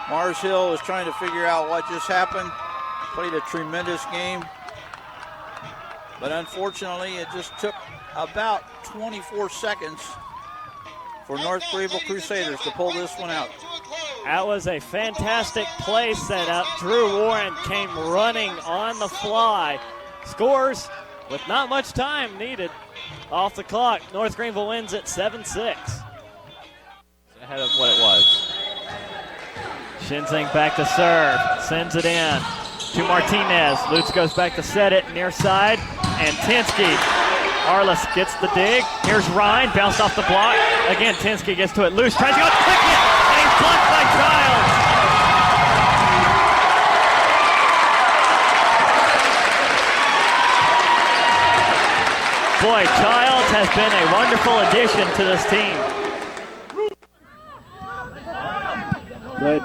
Mars Hill is trying to figure out what just happened. Played a tremendous game. But unfortunately, it just took about 24 seconds for North Greenville Crusaders to pull this one out. That was a fantastic play setup. Drew Warren came running on the fly. Scores with not much time needed off the clock. North Greenville wins at 7-6. Ahead of what it was. Shinzing back to serve. Sends it in to Martinez. Lutz goes back to set it near side. And Tinsky. Arliss gets the dig. Here's Ryan. Bounced off the block. Again, Tinsky gets to it loose. Tries to go quick hit. And he's blocked by Childs. Boy, Childs has been a wonderful addition to this team. Good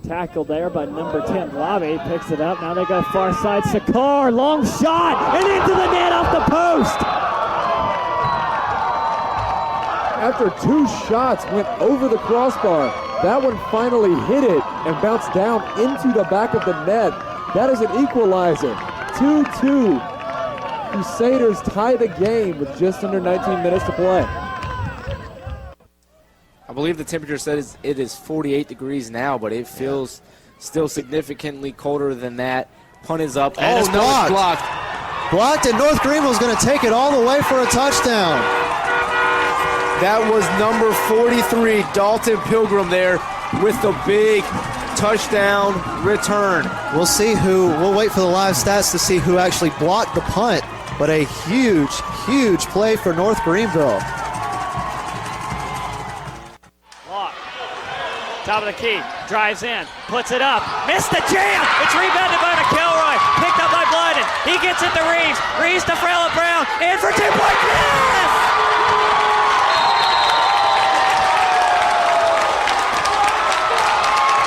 tackle there by number 10, Lobby. Picks it up. Now they go far side. Sakar, long shot, and into the net off the post. after 2 shots went over the crossbar. That one finally hit it and bounced down into the back of the net. That is an equalizer. 2-2. Crusaders tie the game with just under 19 minutes to play. I believe the temperature says it is 48 degrees now, but it feels still significantly colder than that. Punt is up. And it's blocked. Blocked, and North Greenville's going to take it all the way for a touchdown. That was number 43, Dalton Pilgrim there with the big touchdown return. We'll wait for the live stats to see who actually blocked the punt, but a huge, huge play for North Greenville. Top of the key, drives in, puts it up, missed the jam! It's rebounded by McElroy, picked up by Blyden. He gets it to Reeves, Reeves to Frella Brown, in for 2-point pass!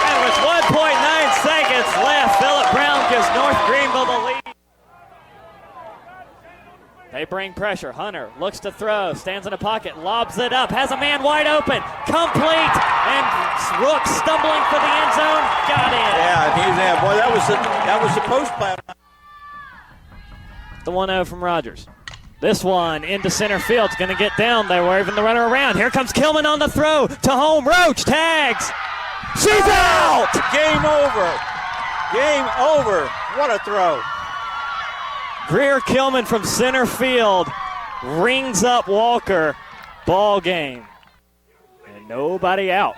And with 1.9 seconds left, Phillip Brown gives North Greenville the lead. They bring pressure. Hunter looks to throw, stands in a pocket, lobs it up, has a man wide open, complete, and Rook stumbling for the end zone, got in. Yeah, he's there. Boy, that was the post play. The 1-0 from Rogers. This one into center field. It's going to get down. They were even the runner around. Here comes Kilman on the throw to home. Roach tags. She's out. Game over. Game over. What a throw. Greer Kilman from center field rings up Walker. Ball game. And nobody out.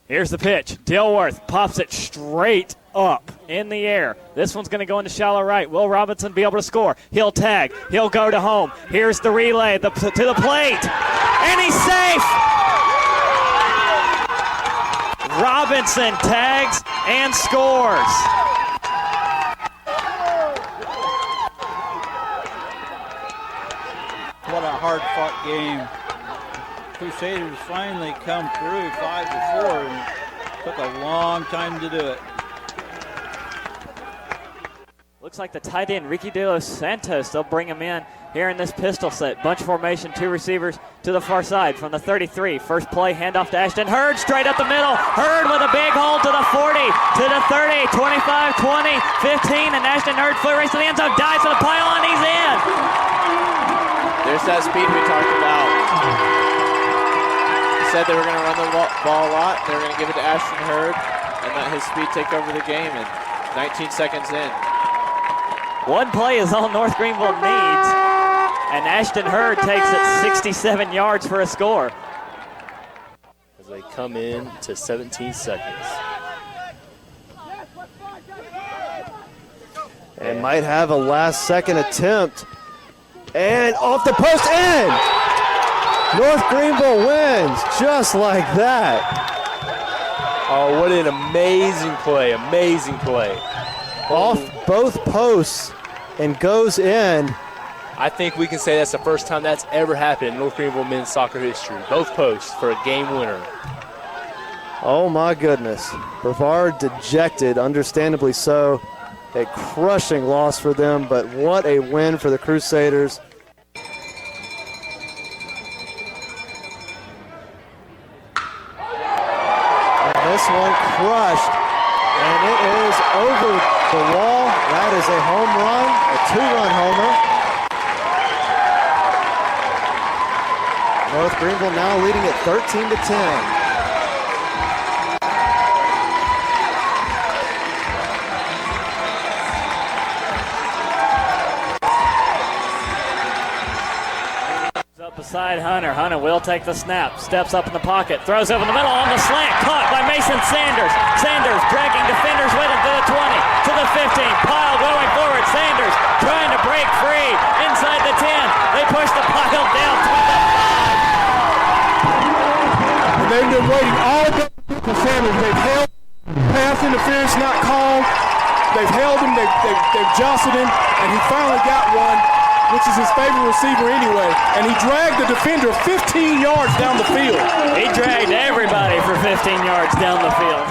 Here's the pitch. Dilworth pops it straight up in the air. This one's going to go into shallow right. Will Robinson be able to score? He'll tag. He'll go to home. Here's the relay to the plate. And he's safe. Robinson tags and scores. What a hard-fought game. Crusaders finally come through 5-4, and took a long time to do it. Looks like the tight end, Ricky De Los Santos, they'll bring him in here in this pistol set. Bunch formation, 2 receivers to the far side from the 33. First play, handoff to Ashton Hurd, straight up the middle. Hurd with a big hole to the 40, to the 30, 25, 20, 15, and Ashton Hurd foot race to the end zone, dives for the pylon, he's in. There's that speed we talked about. Said they were going to run the ball a lot. They were going to give it to Ashton Hurd and let his speed take over the game. And 19 seconds in. One play is all North Greenville needs, and Ashton Hurd takes it 67 yards for a score. As they come in to 17 seconds. And might have a last-second attempt. And off the post in! North Greenville wins just like that. Oh, what an amazing play, amazing play. Off both posts and goes in. I think we can say that's the first time that's ever happened in North Greenville men's soccer history. Both posts for a game winner. Oh my goodness. Brevard dejected, understandably so. A crushing loss for them, but what a win for the Crusaders. And this one crushed, and it is over the wall. That is a home run, a 2-run homer. North Greenville now leading at 13-10. Beside Hunter. Hunter will take the snap, steps up in the pocket, throws over the middle on the slant, caught by Mason Sanders. Sanders dragging defenders with him to the 20, to the 15, Pyle going forward. Sanders trying to break free inside the 10. They push the Pyle down to the 5. And they've been waiting all day for Sanders. They've held pass interference not called. They've held him, they've jostled him, and he finally got one, which is his favorite receiver anyway, and he dragged the defender 15 yards down the field. He dragged everybody for 15 yards down the field.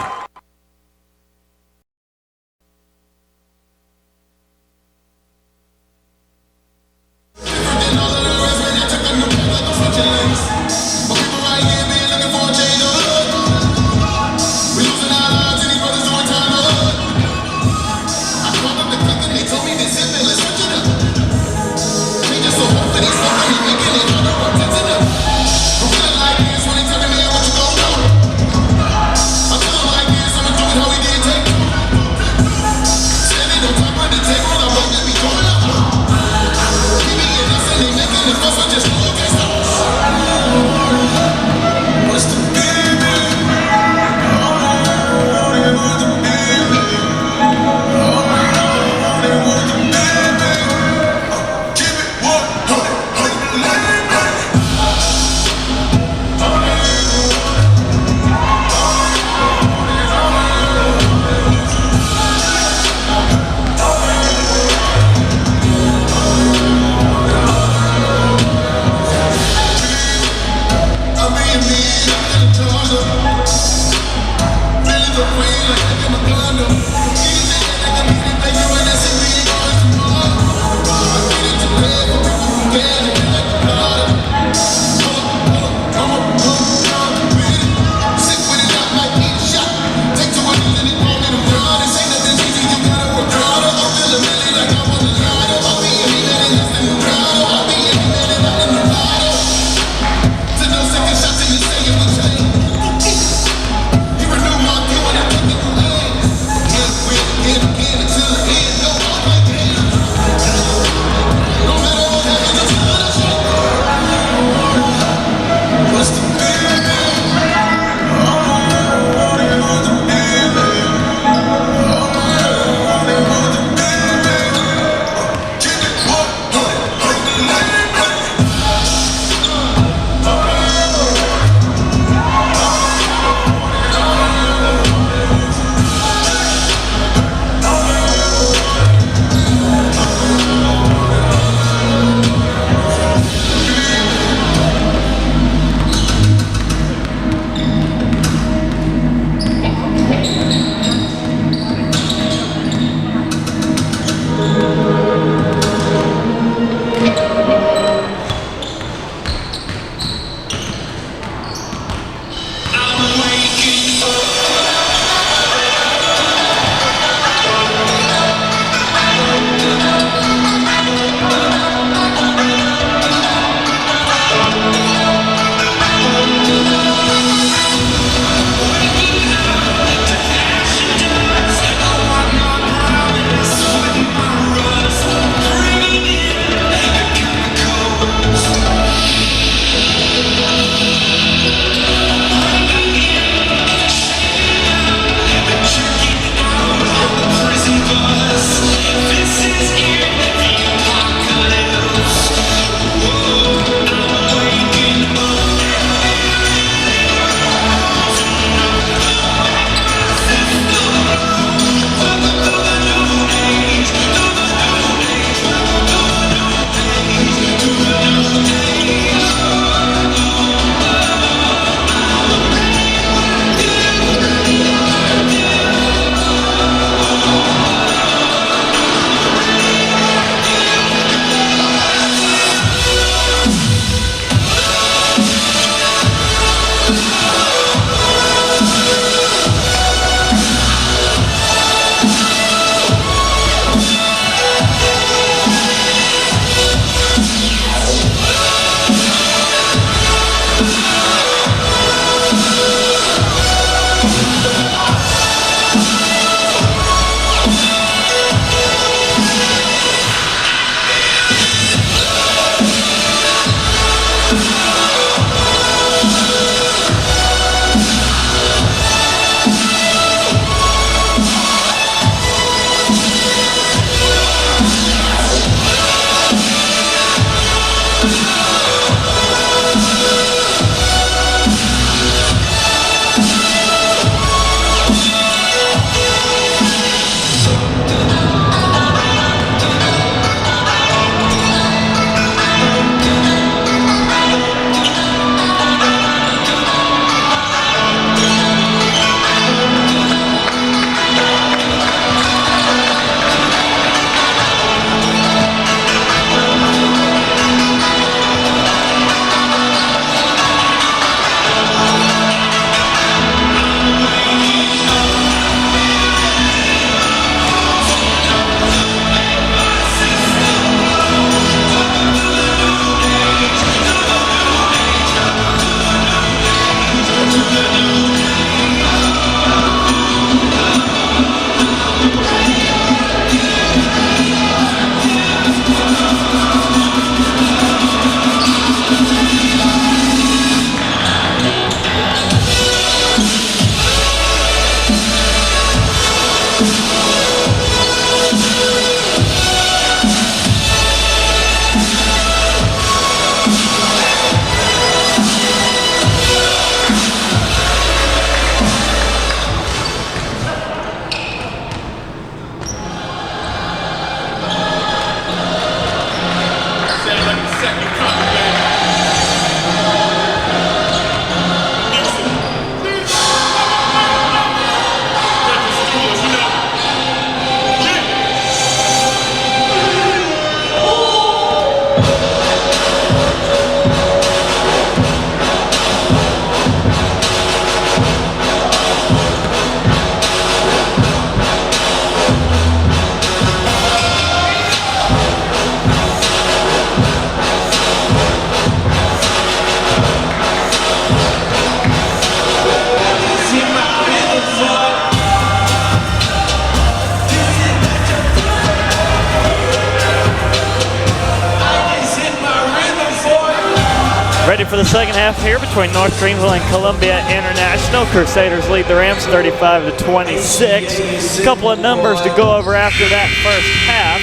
for the second half here between North Greenville and Columbia International. Crusaders lead the Rams 35-26. A couple of numbers to go over after that first half.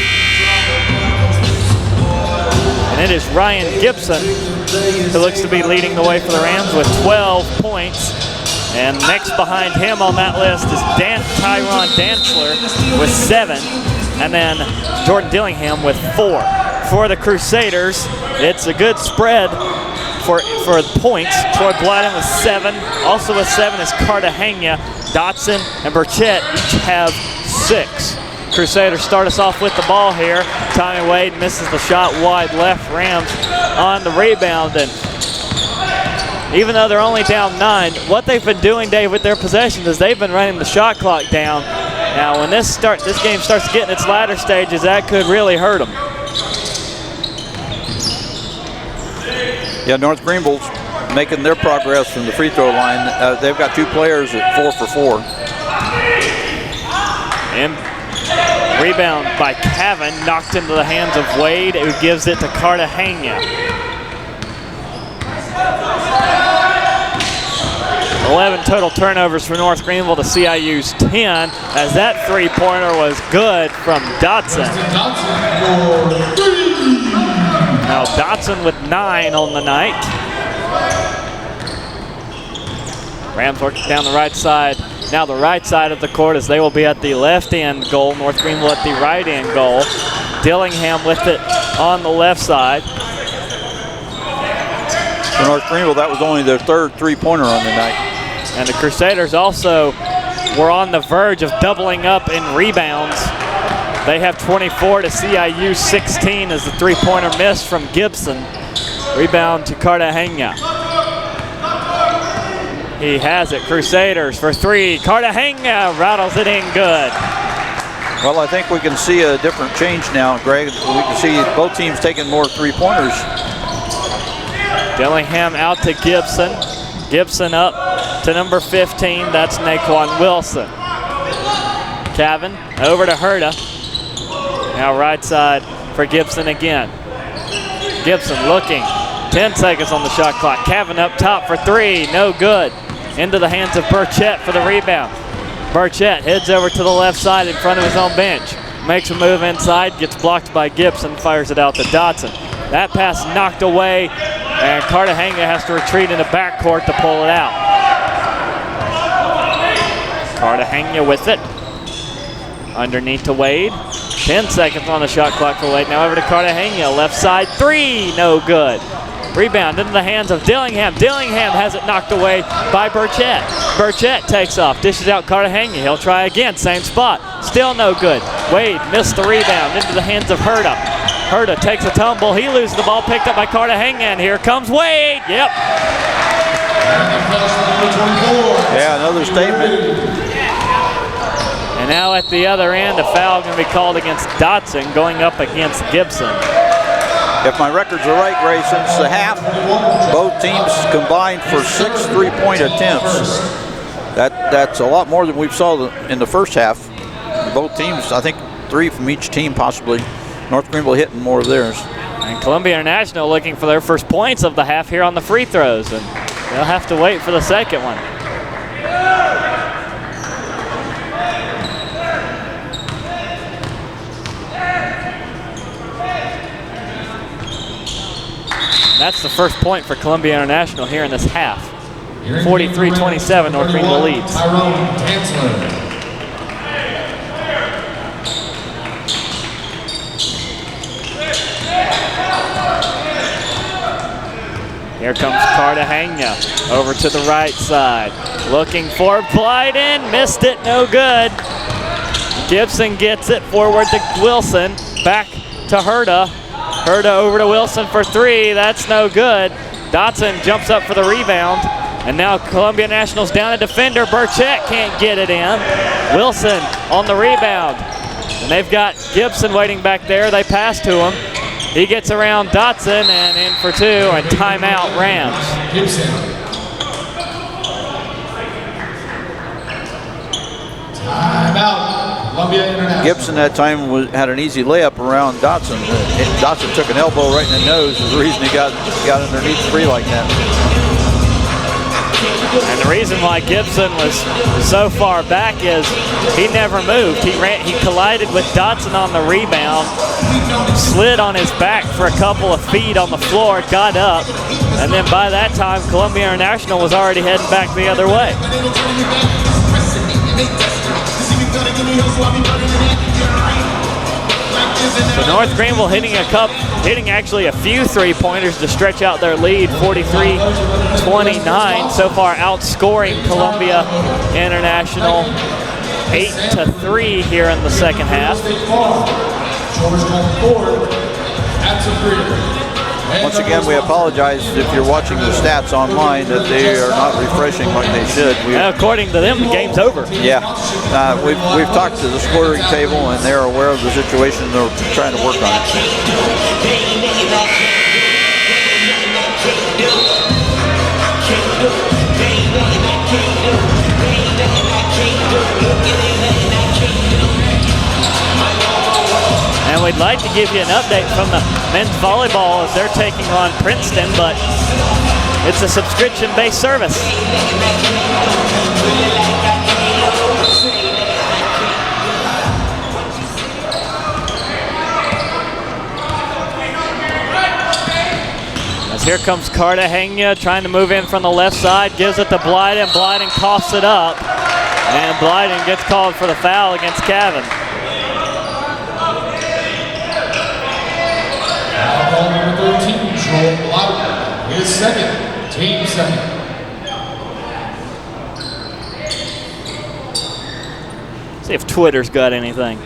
And it is Ryan Gibson who looks to be leading the way for the Rams with 12 points. And next behind him on that list is Tyron Dantzler with 7. And then Jordan Dillingham with 4. For the Crusaders, it's a good spread for points. Troy Blyden with 7. Also with 7 is Cartagena. Dotson and Burchett each have 6. Crusaders start us off with the ball here. Tommy Wade misses the shot wide left. Rams on the rebound. And even though they're only down 9, what they've been doing, Dave, with their possessions is they've been running the shot clock down. Now, when this game starts getting its latter stages, that could really hurt them. Yeah, North Greenville's making their progress from the free throw line. They've got 2 players at 4 for 4. And rebound by Cavan, knocked into the hands of Wade, who gives it to Cartagena. 11 total turnovers for North Greenville to CIU's 10, as that three-pointer was good from Dotson. Now Dotson with 9 on the night. Rams working down the right side. Now the right side of the court, as they will be at the left end goal. North Greenville at the right end goal. Dillingham with it on the left side. For North Greenville, that was only their 3rd three-pointer on the night. And the Crusaders also were on the verge of doubling up in rebounds. They have 24 to CIU 16 as the three-pointer missed from Gibson. Rebound to Cartagena. He has it. Crusaders for 3. Cartagena rattles it in good. Well, I think we can see a different change now, Greg. We can see both teams taking more three-pointers. Dillingham out to Gibson. Gibson up to number 15. That's Naquan Wilson. Cavan over to Herta. Now right side for Gibson again. Gibson looking. 10 seconds on the shot clock. Cavan up top for 3. No good. Into the hands of Burchett for the rebound. Burchett heads over to the left side in front of his own bench. Makes a move inside. Gets blocked by Gibson. Fires it out to Dotson. That pass knocked away. And Cartagena has to retreat into backcourt to pull it out. Cartagena with it. Underneath to Wade. 10 seconds on the shot clock for Wade. Now over to Cartagena. Left side 3. No good. Rebound into the hands of Dillingham. Dillingham has it knocked away by Burchett. Burchett takes off. Dishes out Cartagena. He'll try again. Same spot. Still no good. Wade missed the rebound into the hands of Herta. Herta takes a tumble. He loses the ball, picked up by Cartagena, and here comes Wade. Yep. Yeah, another statement. And now at the other end, a foul going to be called against Dotson, going up against Gibson. If my records are right, Gray, since the half, both teams combined for 6 three-point attempts. That's a lot more than we saw in the first half. Both teams, I think 3 from each team possibly. North Greenville hitting more of theirs. And Columbia International looking for their first points of the half here on the free throws, and they'll have to wait for the second one. That's the first point for Columbia International here in this half. 43-27, North Greenville leads. Here comes Cartagena over to the right side. Looking for Blyden, missed it, no good. Gibson gets it forward to Wilson, back to Herta. Herta over to Wilson for 3, that's no good. Dotson jumps up for the rebound, and now Columbia National's down a defender. Burchett can't get it in. Wilson on the rebound, and they've got Gibson waiting back there. They pass to him. He gets around Dotson and in for 2, and timeout Rams. Gibson. Timeout. Columbia International. Gibson that time had an easy layup around Dotson. Dotson took an elbow right in the nose. Was the reason he got underneath free like that. And the reason why Gibson was so far back is he never moved. He collided with Dotson on the rebound, slid on his back for a couple of feet on the floor, got up, and then by that time, Columbia International was already heading back the other way. So North Greenville hitting actually a few three-pointers to stretch out their lead, 43-29. So far outscoring Columbia International 8-3 here in the second half. Once again, we apologize if you're watching the stats online that they are not refreshing like they should. According to them, the game's over. Yeah, we've talked to the scoring table, and they're aware of the situation. They're trying to work on it. And we'd like to give you an update from the men's volleyball as they're taking on Princeton, but it's a subscription-based service. As here comes Cartagena trying to move in from the left side, gives it to Blyden. Blyden coughs it up, and Blyden gets called for the foul against Cavan. Foul number 13, Joel Blyden, his second, team second. See if Twitter's got anything.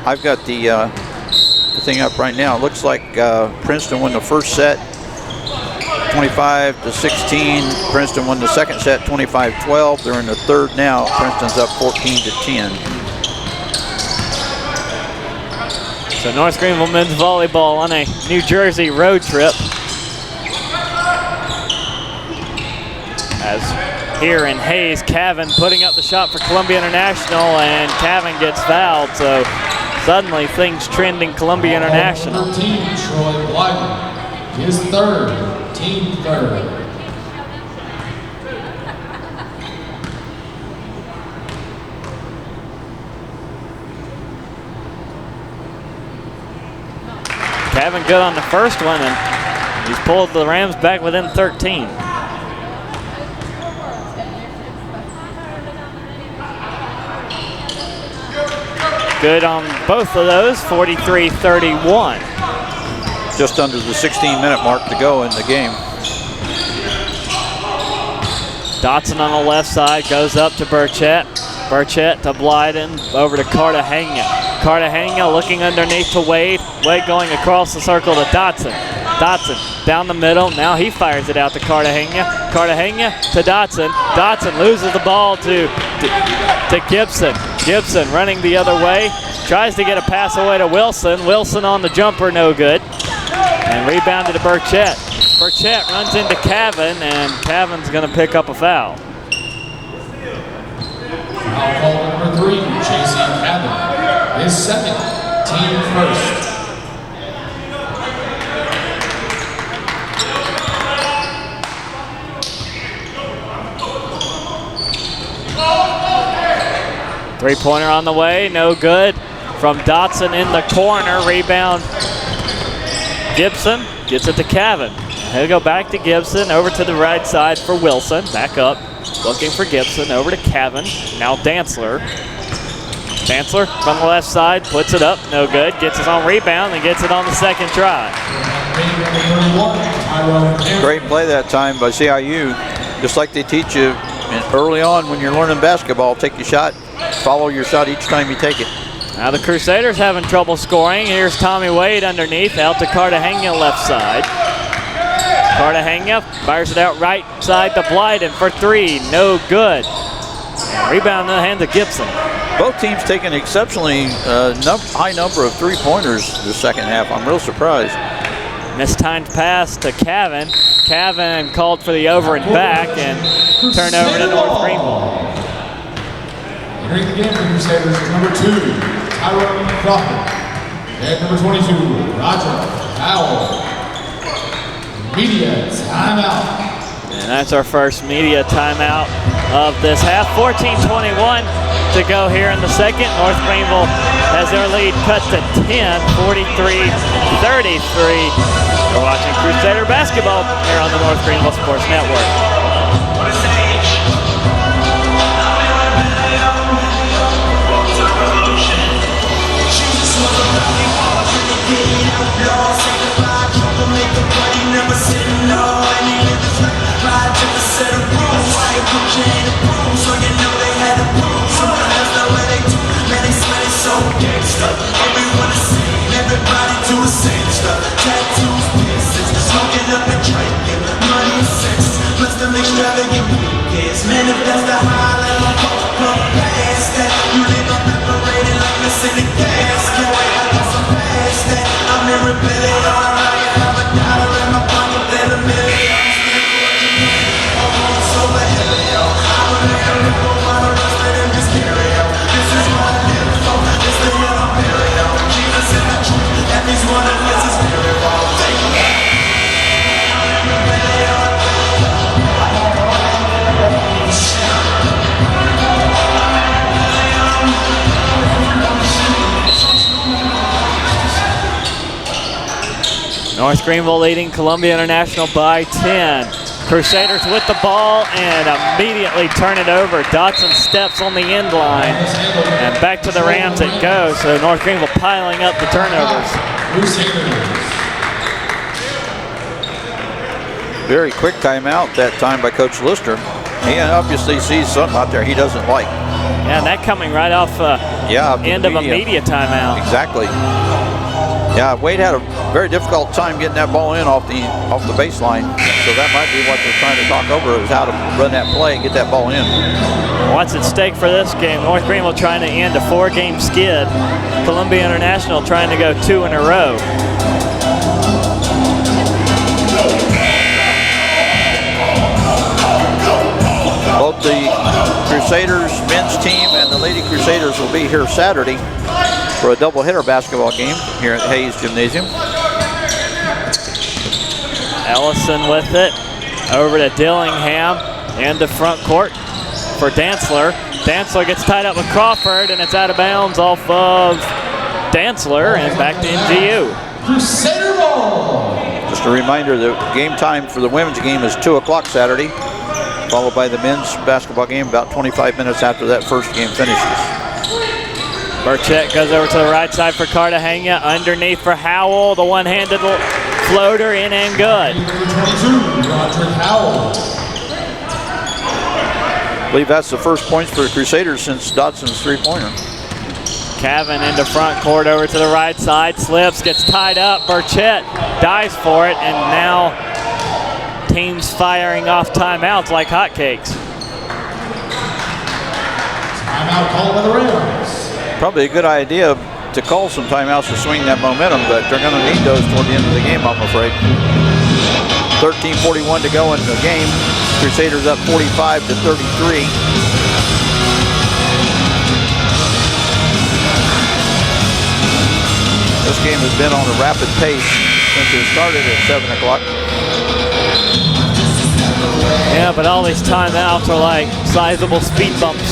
I've got the thing up right now. It looks like Princeton won the first set 25-16. Princeton won the second set 25-12. They're in the third now. Princeton's up 14-10. So North Greenville men's volleyball on a New Jersey road trip. As here in Hayes, Cavan putting up the shot for Columbia International, and Cavan gets fouled. So suddenly things trending Columbia International. 13, Troy Blyden, his third, team third. Cavan good on the first one, and he's pulled the Rams back within 13. Good on both of those, 43-31. Just under the 16-minute mark to go in the game. Dotson on the left side goes up to Burchett. Burchett to Blyden, over to Cartagena. Cartagena looking underneath to Wade. Wade going across the circle to Dotson. Dotson down the middle. Now he fires it out to Cartagena. Cartagena to Dotson. Dotson loses the ball to Gibson. Gibson running the other way. Tries to get a pass away to Wilson. Wilson on the jumper, no good. And rebounded to Burchett. Burchett runs into Cavan, and Cavan's going to pick up a foul. Foul call number 3, J.C. Cavan, his second, team first. Three-pointer on the way, no good. From Dotson in the corner, rebound. Gibson gets it to Cavan. He'll go back to Gibson, over to the right side for Wilson. Back up, looking for Gibson, over to Cavan. Now Dantzler. Dantzler from the left side, puts it up, no good. Gets his own rebound and gets it on the second try. Great play that time by CIU. Just like they teach you early on when you're learning basketball, take your shot, follow your shot each time you take it. Now the Crusaders having trouble scoring. Here's Tommy Wade underneath, out to Cartagena left side. Cartagena fires it out right side to Blyden for three, no good. And rebound in the hands of Gibson. Both teams taking exceptionally high number of three-pointers the second half. I'm real surprised. Mistimed pass to Cavan. Cavan called for the over and back and turnover to North Greenville. Entering the game for Crusaders is number 2, Tyrone Crawford. And number 22, Roger Howell. Media timeout. And that's our first media timeout of this half. 14:21 to go here in the second. North Greenville has their lead cut to 10, 43-33. We're watching Crusader basketball here on the North Greenville Sports Network. Everybody do the same stuff. Tattoos, piercings, smoking up and drinking. Money and sex, plus the extravagant weekends. Man, if that's the highlight, I'm come past that. You live up separated like this in the gas. Can't wait, I got some past that. I'm in rebellion, alright. I have a dollar in my pocket, then $1 million. Almost over Helio. I would make a ripple while I'm rusted in this stereo. This is what I live for. This the yellow period. Jesus in the truth. That means one of us is very wrong. Thank you. North Greenville leading Columbia International by 10. Crusaders with the ball and immediately turn it over. Dotson steps on the end line and back to the Rams it goes. So North Greenville piling up the turnovers. Very quick timeout that time by Coach Lister. He obviously sees something out there he doesn't like. Yeah, and that coming right off end of a media timeout. Exactly. Yeah, Wade had a very difficult time getting that ball in off the baseline. So that might be what they're trying to talk over, is how to run that play and get that ball in. What's at stake for this game? North Greenville trying to end a 4-game skid. Columbia International trying to go 2 in a row. Both the Crusaders men's team and the Lady Crusaders will be here Saturday for a doubleheader basketball game here at Hayes Gymnasium. Ellison with it, over to Dillingham, into front court for Dantzler. Dantzler gets tied up with Crawford, and it's out of bounds off of Dantzler, and back to NGU. Crusader ball. Just a reminder, the game time for the women's game is 2 o'clock Saturday, followed by the men's basketball game about 25 minutes after that first game finishes. Burchett goes over to the right side for Cartagena, underneath for Howell, the one-handed floater in and good. Roger Howell. I believe that's the first points for the Crusaders since Dodson's three-pointer. Cavan into front court, over to the right side, slips, gets tied up. Burchett dives for it, and now teams firing off timeouts like hotcakes. Timeout called by the Rams. Probably a good idea to call some timeouts to swing that momentum, but they're going to need those toward the end of the game, I'm afraid. 13:41 to go in the game. Crusaders up 45-33. This game has been on a rapid pace since it started at 7 o'clock. Yeah, but all these timeouts are like sizable speed bumps.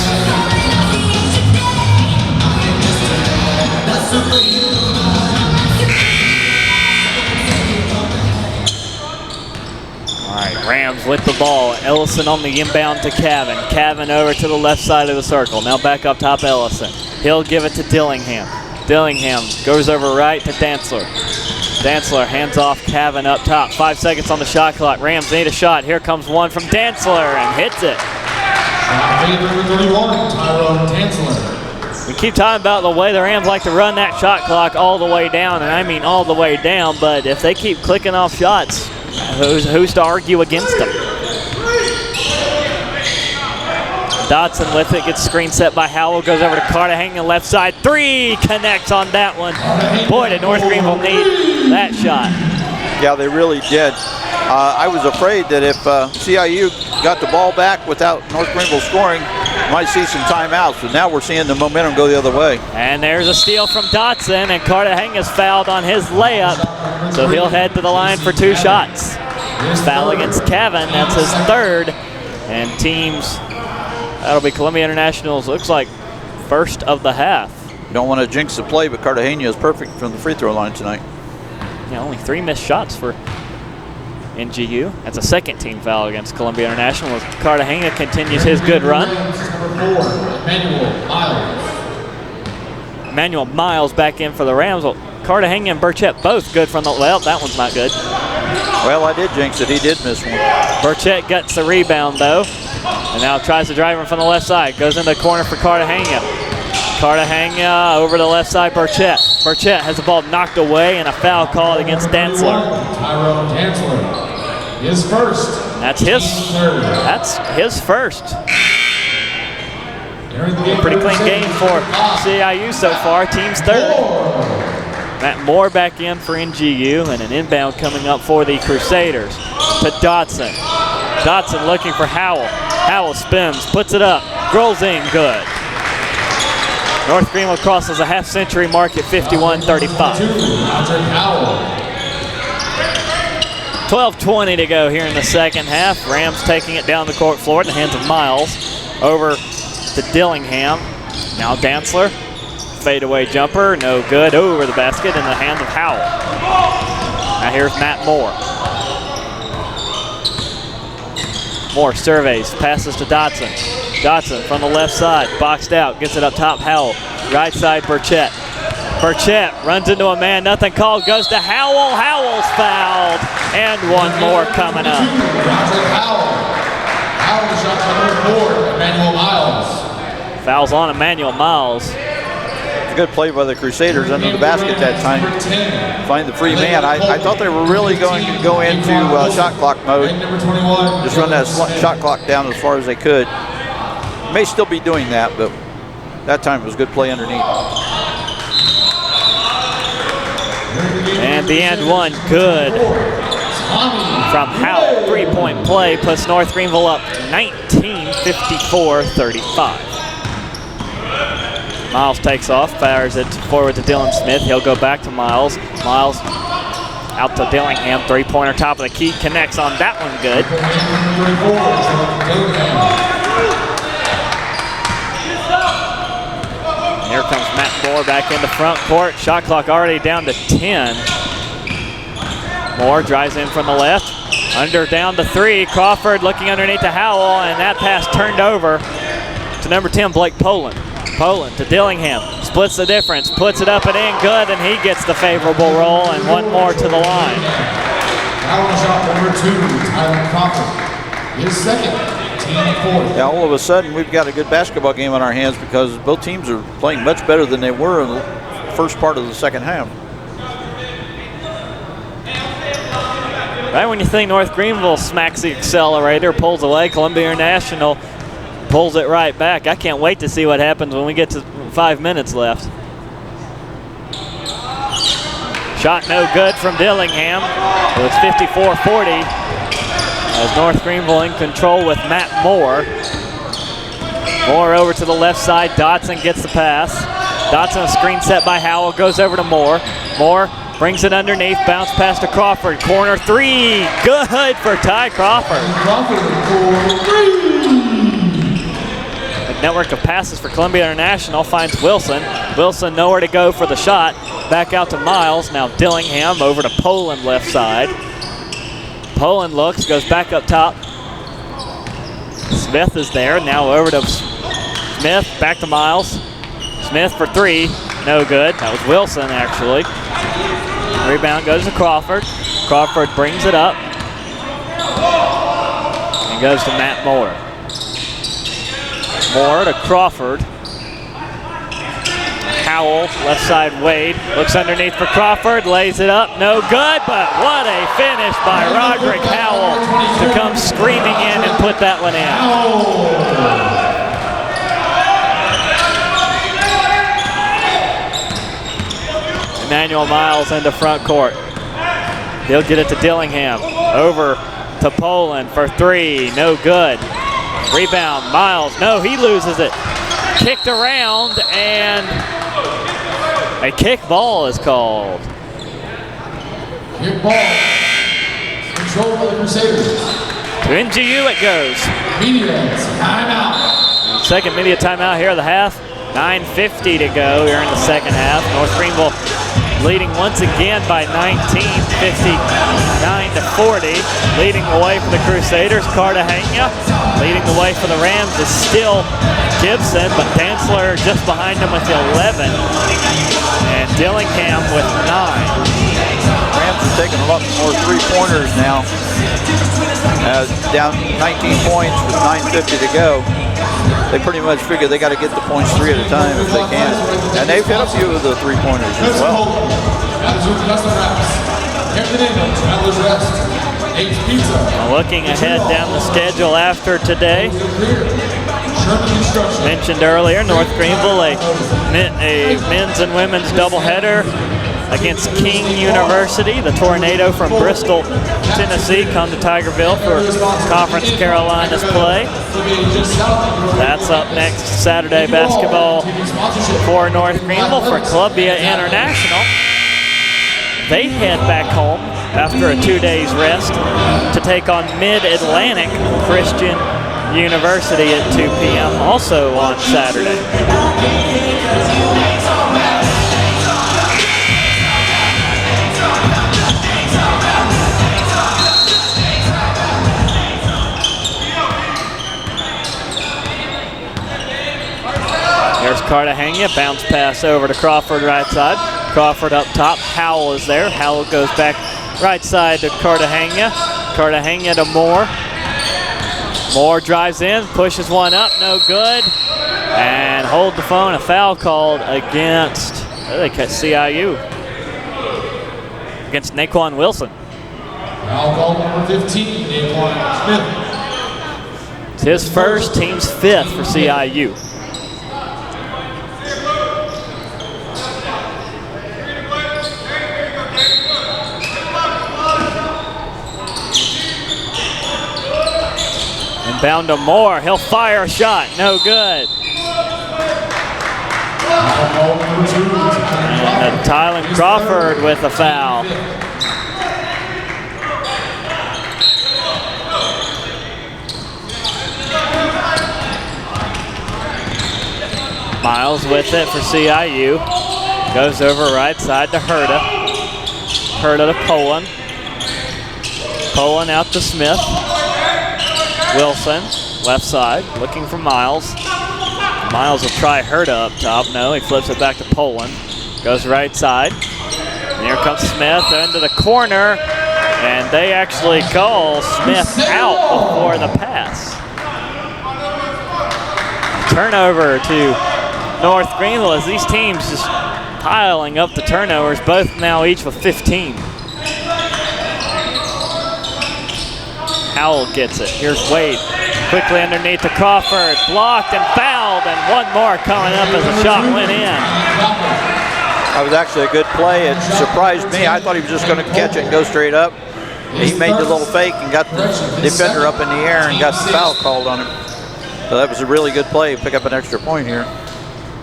All right, Rams with the ball. Ellison on the inbound to Cavan. Cavan over to the left side of the circle. Now back up top, Ellison. He'll give it to Dillingham. Dillingham goes over right to Dantzler. Dantzler hands off Cavan up top. 5 seconds on the shot clock. Rams need a shot. Here comes one from Dantzler and hits it. Number 31, Tyrone Dantzler. We keep talking about the way the Rams like to run that shot clock all the way down, and I mean all the way down, but if they keep clicking off shots, who's to argue against them? Dotson with it, gets screen set by Howell, goes over to Cartagena, left side, 3, connects on that one. Boy, did North Greenville need that shot. Yeah, they really did. I was afraid that if CIU got the ball back without North Greenville scoring, might see some timeouts, but now we're seeing the momentum go the other way. And there's a steal from Dotson, and Cartagena's fouled on his layup, so he'll head to the line for 2 shots. Foul against Kevin, that's his 3rd, and teams, that'll be Columbia International's, looks like, first of the half. You don't want to jinx the play, but Cartagena is perfect from the free throw line tonight. Yeah, only 3 missed shots for NGU. That's a second team foul against Columbia International as Cartagena continues his good run. Emmanuel Miles back in for the Rams. Well, Cartagena and Burchett both good from the, well, that one's not good. Well, I did jinx it. He did miss one. Burchett gets the rebound though, and now tries to drive him from the left side. Goes in the corner for Cartagena. Cartagena over to the left side, Burchett. Burchett has the ball knocked away and a foul called against Dantzler. Tyrone Dantzler, his first. That's his first. Pretty clean game for CIU so far, team's 3rd. Matt Moore back in for NGU, and an inbound coming up for the Crusaders to Dotson. Dotson looking for Howell. Howell spins, puts it up, rolls in, good. North Greenville crosses a half-century mark at 51-35. 12:20 to go here in the second half. Rams taking it down the court floor in the hands of Miles. Over to Dillingham. Now Dantzler. Fadeaway jumper, no good. Over the basket in the hands of Howell. Now here's Matt Moore. Moore surveys, passes to Dotson. Dotson from the left side, boxed out, gets it up top, Howell. Right side, Burchett. Burchett runs into a man, nothing called, goes to Howell. Howell's fouled, and one more coming up. Howell shot number 4, Emmanuel Miles. Fouls on Emmanuel Miles. A good play by the Crusaders under the basket that time. Find the free man. I thought they were really going to go into shot clock mode. Just run that shot clock down as far as they could. May still be doing that, but that time it was good play underneath. And the end one, good. From Howell, 3-point play, puts North Greenville up 19, 54-35. Miles takes off, fires it forward to Dylan Smith. He'll go back to Miles. Miles out to Dillingham, 3-pointer, top of the key, connects on that one, good. Here comes Matt Moore back into front court. Shot clock already down to 10. Moore drives in from the left. Under down to 3. Crawford looking underneath to Howell, and that pass turned over to number 10, Blake Poland. Poland to Dillingham. Splits the difference. Puts it up and in good, and he gets the favorable roll, and one more to the line. Foul shot number 2, Tyler Crawford. His second. Yeah, all of a sudden we've got a good basketball game on our hands because both teams are playing much better than they were in the first part of the second half. Right when you think North Greenville smacks the accelerator, pulls away, Columbia International pulls it right back. I can't wait to see what happens when we get to 5 minutes left. Shot no good from Dillingham. So it's 54-40. As North Greenville in control with Matt Moore. Moore over to the left side. Dotson gets the pass. Dotson, a screen set by Howell, goes over to Moore. Moore brings it underneath, bounce pass to Crawford. Corner 3, good for Ty Crawford. A network of passes for Columbia International finds Wilson. Wilson nowhere to go for the shot. Back out to Miles. Now Dillingham over to Poland left side. Poland looks, goes back up top. Smith is there, now over to Smith, back to Miles. Smith for 3, no good. That was Wilson actually. Rebound goes to Crawford. Crawford brings it up. And goes to Matt Moore. Moore to Crawford. Howell, left side Wade, looks underneath for Crawford, lays it up, no good, but what a finish by Roderick Howell to come screaming in and put that one in. Emmanuel Miles into front court. He'll get it to Dillingham. Over to Poland for three. No good. Rebound, Miles. No, he loses it. Kicked around, and a kick ball is called. Kick ball. Control by the Crusaders. To NGU it goes. Media timeout. Second media timeout here of the half. 9:50 to go here in the second half. North Greenville leading once again by 19, 59-40. Leading the way for the Crusaders, Cartagena. Leading the way for the Rams is still Gibson, but Dantzler just behind him with 11. And Dillingham with 9. Rams are taking a lot more three-pointers now. Down 19 points with 9:50 to go. They pretty much figure they got to get the points 3 at a time if they can. And they've hit a few of the three-pointers as well. Looking ahead down the schedule after today. Mentioned earlier, North Greenville, a men's and women's doubleheader against King University. The Tornado from Bristol, Tennessee, come to Tigerville for Conference Carolinas play. That's up next Saturday basketball for North Greenville for Columbia International. They head back home after a 2 days rest to take on Mid-Atlantic Christian University at 2 p.m. also on Saturday. Here's Cartagena, bounce pass over to Crawford right side. Crawford up top, Howell is there. Howell goes back right side to Cartagena. Cartagena to Moore. Moore drives in, pushes one up, no good. And hold the phone, a foul called against, they catch CIU. Against Naquan Wilson. Foul called number 15, Naquan Smith. It's his first, team's fifth for CIU. Bound to Moore, he'll fire a shot, no good. And Tylen Crawford with a foul. Miles with it for CIU. Goes over right side to Herta. Herta to Poland. Poland out to Smith. Wilson, left side, looking for Miles. Miles will try Herta up top. No, he flips it back to Poland. Goes right side. And here comes Smith into the corner. And they actually call Smith out before the pass. Turnover to North Greenville as these teams just piling up the turnovers, both now each with 15. Howell gets it. Here's Wade. Quickly underneath to Crawford. Blocked and fouled, and one more coming up as the shot went in. That was actually a good play. It surprised me. I thought he was just going to catch it and go straight up. He made the little fake and got the defender up in the air and got the foul called on him. So that was a really good play. Pick up an extra point here.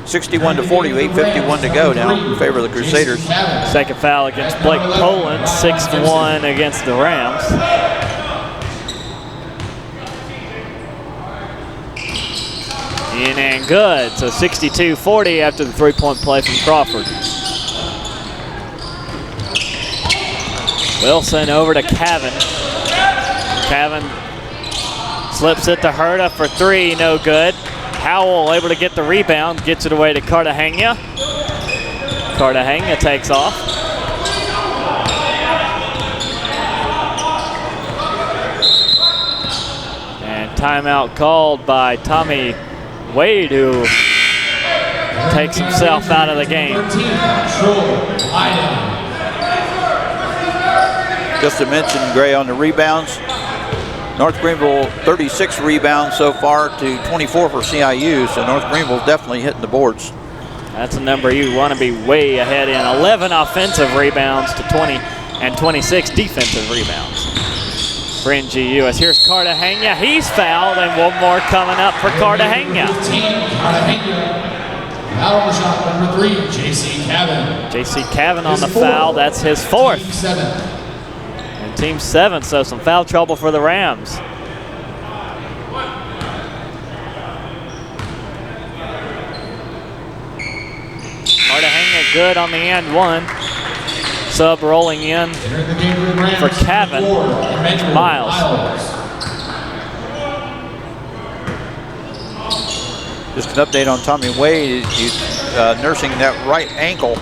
61-40, 8:51 to go now in favor of the Crusaders. Second foul against Blake Poland, 6-1 against the Rams. In and good, so 62-40 after the three-point play from Crawford. Wilson over to Cavan. Cavan slips it to Herta for three, no good. Howell able to get the rebound, gets it away to Cartagena. Cartagena takes off. And timeout called by Tommy Wade, who takes himself out of the game. Just to mention, Gray, on the rebounds, North Greenville 36 rebounds so far to 24 for CIU, so North Greenville definitely hitting the boards. That's a number you want to be way ahead in. 11 offensive rebounds to 20 and 26 defensive rebounds for NGU. As here's Cartagena. He's fouled, and one more coming up for Cartagena. Foul on the shot, number 3, J.C. Cavan. J.C. Cavan on the foul. That's his 4th. Team 7. And Team 7, so some foul trouble for the Rams. Cartagena good on the and one. Sub rolling in for Cavan. Miles. Just an update on Tommy Wade. He's nursing that right ankle,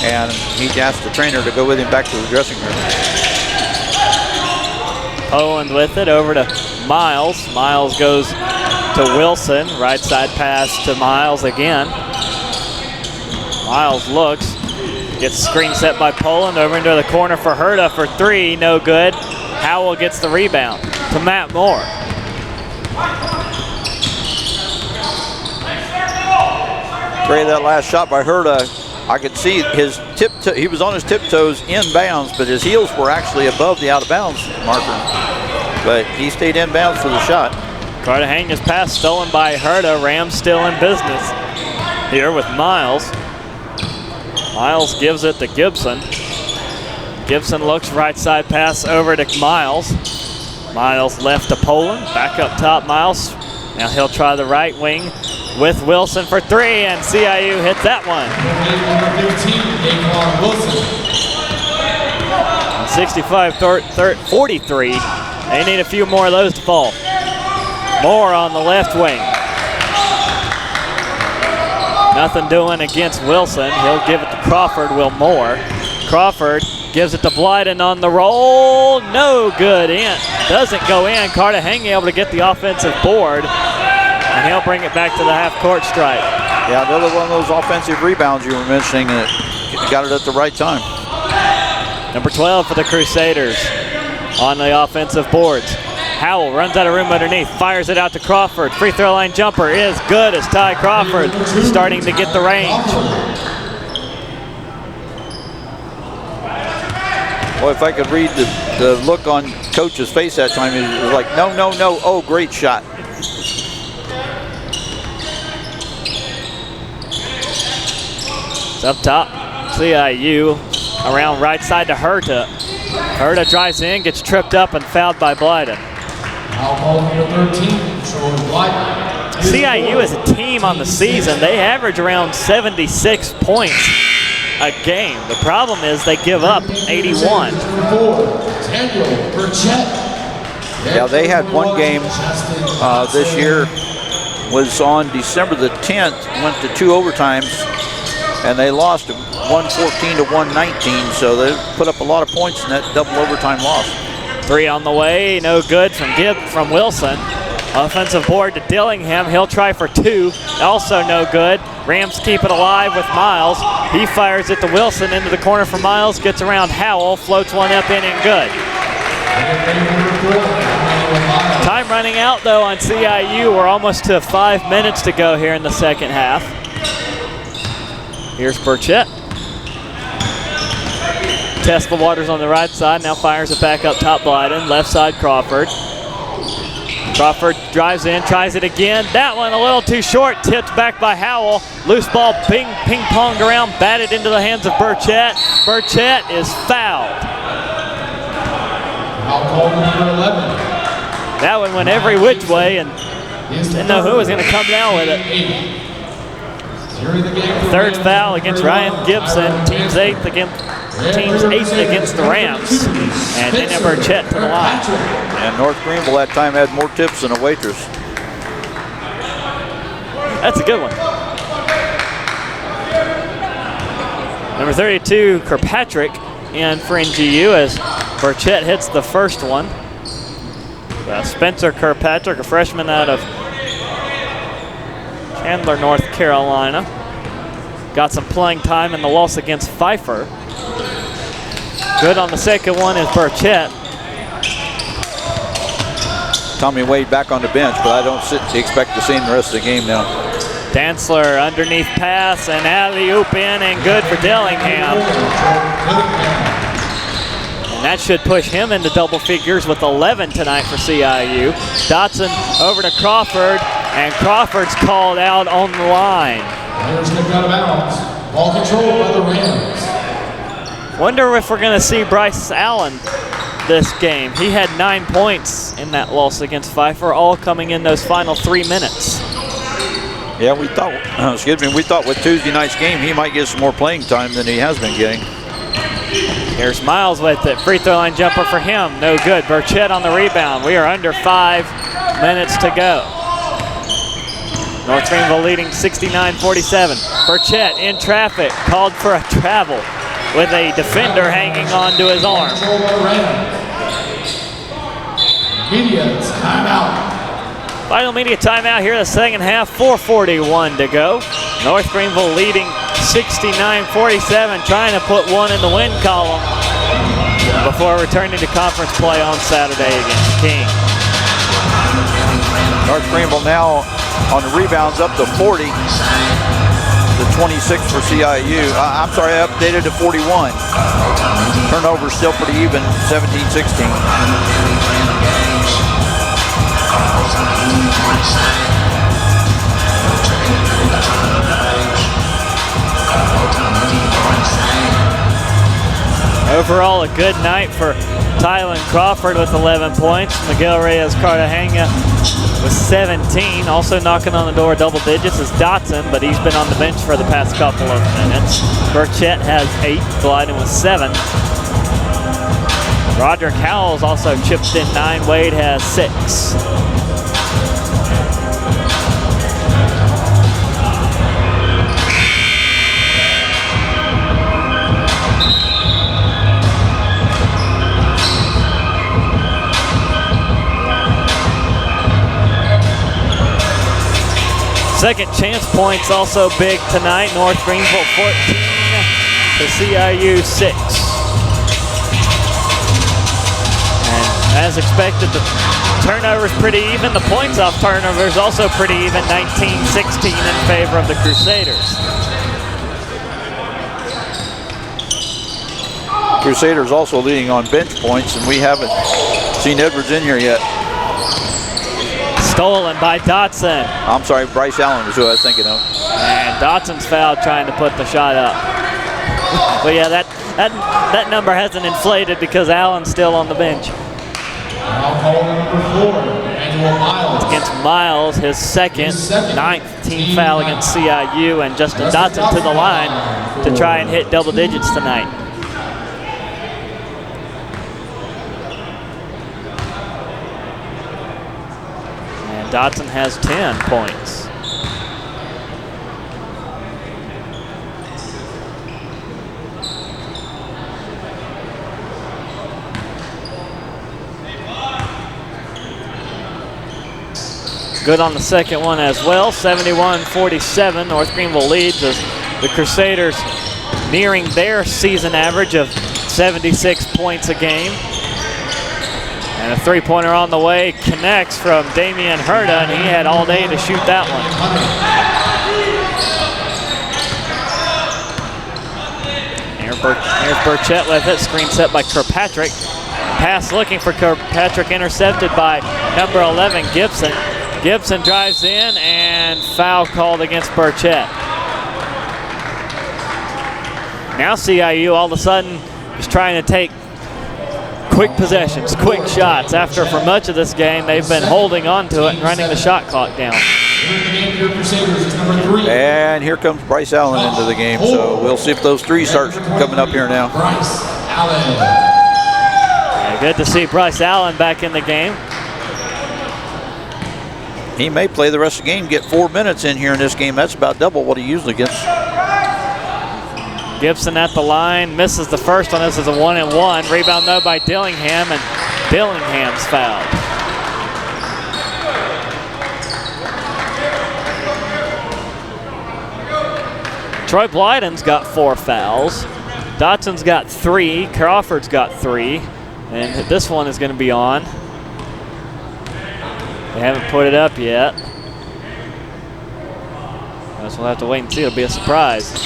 and he asked the trainer to go with him back to the dressing room. Owen with it over to Miles. Miles goes to Wilson. Right side pass to Miles again. Miles looks, gets screen set by Poland over into the corner for Herta for 3, no good. Howell gets the rebound to Matt Moore. Great, that last shot by Herta. I could see his he was on his tiptoes inbounds, but his heels were actually above the out of bounds marker. But he stayed inbounds for the shot. Cartagena's pass stolen by Herta. Rams still in business here with Miles. Miles gives it to Gibson. Gibson looks right side pass over to Miles. Miles left to Poland. Back up top, Miles. Now he'll try the right wing with Wilson for 3, and CIU hits that one. 65-43. They need a few more of those to fall. Moore on the left wing. Nothing doing against Wilson. He'll give it to Crawford, Will Moore. Crawford gives it to Blyden on the roll. No good in. Doesn't go in. Cartagena able to get the offensive board, and he'll bring it back to the half-court stripe. Yeah, another one of those offensive rebounds you were mentioning that got it at the right time. Number 12 for the Crusaders on the offensive boards. Howell runs out of room underneath, fires it out to Crawford. Free throw line jumper is good as Ty Crawford starting to get the range. Well, if I could read the look on Coach's face that time, it was like, no, no, no, oh, great shot. It's up top, CIU around right side to Herta. Herta drives in, gets tripped up and fouled by Blyden. CIU as a team on the season, they average around 76 points a game. The problem is they give up 81. Yeah, they had one game this year, was on December the 10th, went to 2 overtimes, and they lost 114 to 119, so they put up a lot of points in that double overtime loss. 3 on the way, no good from Wilson. Offensive board to Dillingham, he'll try for 2, also no good. Rams keep it alive with Miles. He fires it to Wilson into the corner for Miles, gets around Howell, floats one up in and good. Time running out though on CIU. We're almost to 5 minutes to go here in the second half. Here's Burchett. Test the waters on the right side, now fires it back up top Blyden. Left side Crawford. Crawford drives in, tries it again. That one a little too short, tipped back by Howell. Loose ball ping-ponged around, batted into the hands of Burchett. Burchett is fouled. That one went every which way and didn't know who was going to come down with it. Third foul against Ryan Gibson, team's eighth against the Rams, and then Burchett to the line. And North Greenville that time had more tips than a waitress. That's a good one. Number 32, Kirkpatrick, in for NGU as Burchett hits the first one. Spencer Kirkpatrick, a freshman out of Chandler, North Carolina. Got some playing time in the loss against Pfeiffer. Good on the second one is Burchett. Tommy Wade back on the bench, but I don't expect to see him the rest of the game now. Dantzler underneath pass and alley-oop in and good for Dillingham. And that should push him into double figures with 11 tonight for CIU. Dotson over to Crawford, and Crawford's called out on the line. Players stepped out of bounds. Ball controlled by the Rams. Wonder if we're going to see Bryce Allen this game. He had 9 points in that loss against Pfeiffer, all coming in those final 3 minutes. Yeah, we thought, we thought with Tuesday night's game he might get some more playing time than he has been getting. Here's Miles with it. Free throw line jumper for him. No good. Burchett on the rebound. We are under 5 minutes to go. North Greenville leading 69-47. Burchett in traffic, called for a travel with a defender hanging on to his arm. Media timeout. Final media timeout here in the second half, 4:41 to go. North Greenville leading 69-47, trying to put one in the win column before returning to conference play on Saturday against King. North Greenville now on the rebounds up to 40. The 26 for CIU. I'm sorry, I updated to 41. Turnover still pretty even, 17-16. Overall, a good night for Tylen Crawford with 11 points. Miguel Reyes Cartagena with 17. Also knocking on the door double digits is Dotson, but he's been on the bench for the past couple of minutes. Burchett has 8, gliding with 7. Roderick Howells also chipped in 9. Wade has 6. Second chance points also big tonight. North Greenville 14 to CIU 6. And as expected, the turnovers pretty even. The points off turnovers also pretty even, 19-16 in favor of the Crusaders. Crusaders also leading on bench points, and we haven't seen Edwards in here yet. Stolen by Dotson. I'm sorry, Bryce Allen was who I was thinking of. And Dotson's fouled trying to put the shot up. But yeah, that number hasn't inflated because Allen's still on the bench. Now call number 4, Emmanuel Miles. Against Miles, his second, 9th team foul against CIU, and Justin Dotson to the line to try and hit double digits tonight. Dotson has 10 points. Good on the second one as well, 71-47. North Greenville leads as the Crusaders nearing their season average of 76 points a game. And a three-pointer on the way connects from Damian Herda, and he had all day to shoot that one. Here's Burchett with it, screen set by Kirkpatrick. Pass looking for Kirkpatrick, intercepted by number 11, Gibson. Gibson drives in, and foul called against Burchett. Now CIU all of a sudden is trying to take quick possessions, quick shots. After for much of this game, they've been holding on to it and running the shot clock down. And here comes Bryce Allen into the game, so we'll see if those threes start coming up here now. Bryce Allen. Yeah, good to see Bryce Allen back in the game. He may play the rest of the game, get 4 minutes in here in this game. That's about double what he usually gets. Gibson at the line, misses the first one. This is a 1-and-1. Rebound though by Dillingham, and Dillingham's fouled. Troy Blyden's got 4 fouls. Dotson's got 3, Crawford's got 3, and this one is going to be on. They haven't put it up yet. guess we'll have to wait and see. It'll be a surprise.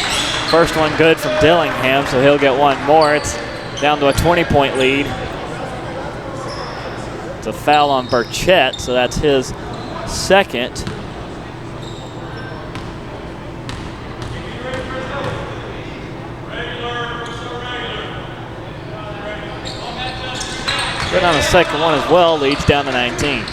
First one good from Dillingham, so he'll get one more. It's down to a 20-point lead. It's a foul on Burchett, so that's his second. Good on the second one as well, leads down to 19.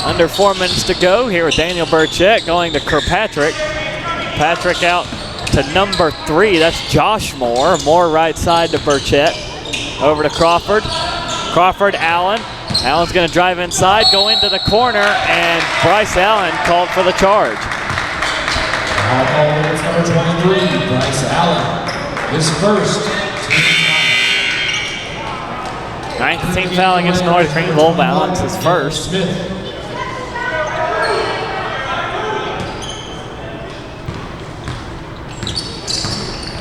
Under 4 minutes to go here with Daniel Burchett going to Kirkpatrick. Patrick out to number 3, that's Josh Moore. Moore right side to Burchett. Over to Crawford. Crawford, Allen. Allen's gonna drive inside, go into the corner, and Bryce Allen called for the charge. It's number 23, Bryce Allen. His first. 19th foul against North Greenville. Allen's his first.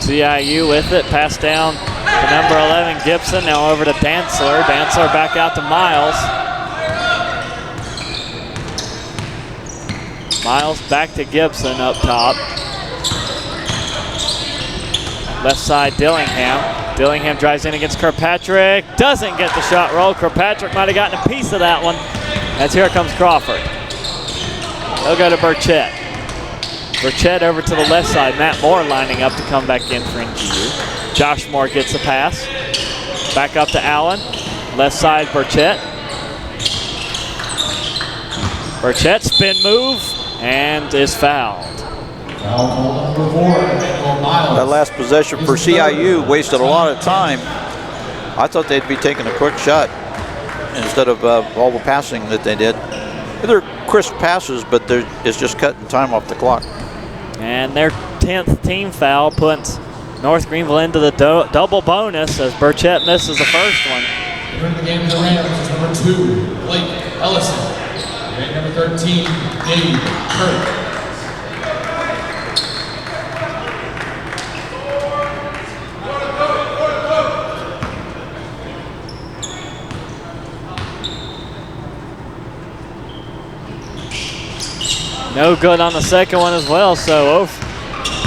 CIU with it, pass down to number 11, Gibson. Now over to Dantzler. Dantzler back out to Miles. Miles back to Gibson up top. Left side, Dillingham. Dillingham drives in against Kirkpatrick. Doesn't get the shot roll. Kirkpatrick might have gotten a piece of that one. As here comes Crawford. They'll go to Burchett. Burchett over to the left side. Matt Moore lining up to come back in for NGU. Josh Moore gets the pass. Back up to Allen. Left side, Burchett. Burchett spin move and is fouled. That last possession for CIU wasted a lot of time. I thought they'd be taking a quick shot instead of all the passing that they did. They're crisp passes, but it's just cutting time off the clock. And their 10th team foul puts North Greenville into the double bonus as Burchett misses the first one. Here in the game for the Rams is number 2, Blake Ellison. And number 13, Dave Kirk. No good on the second one as well, so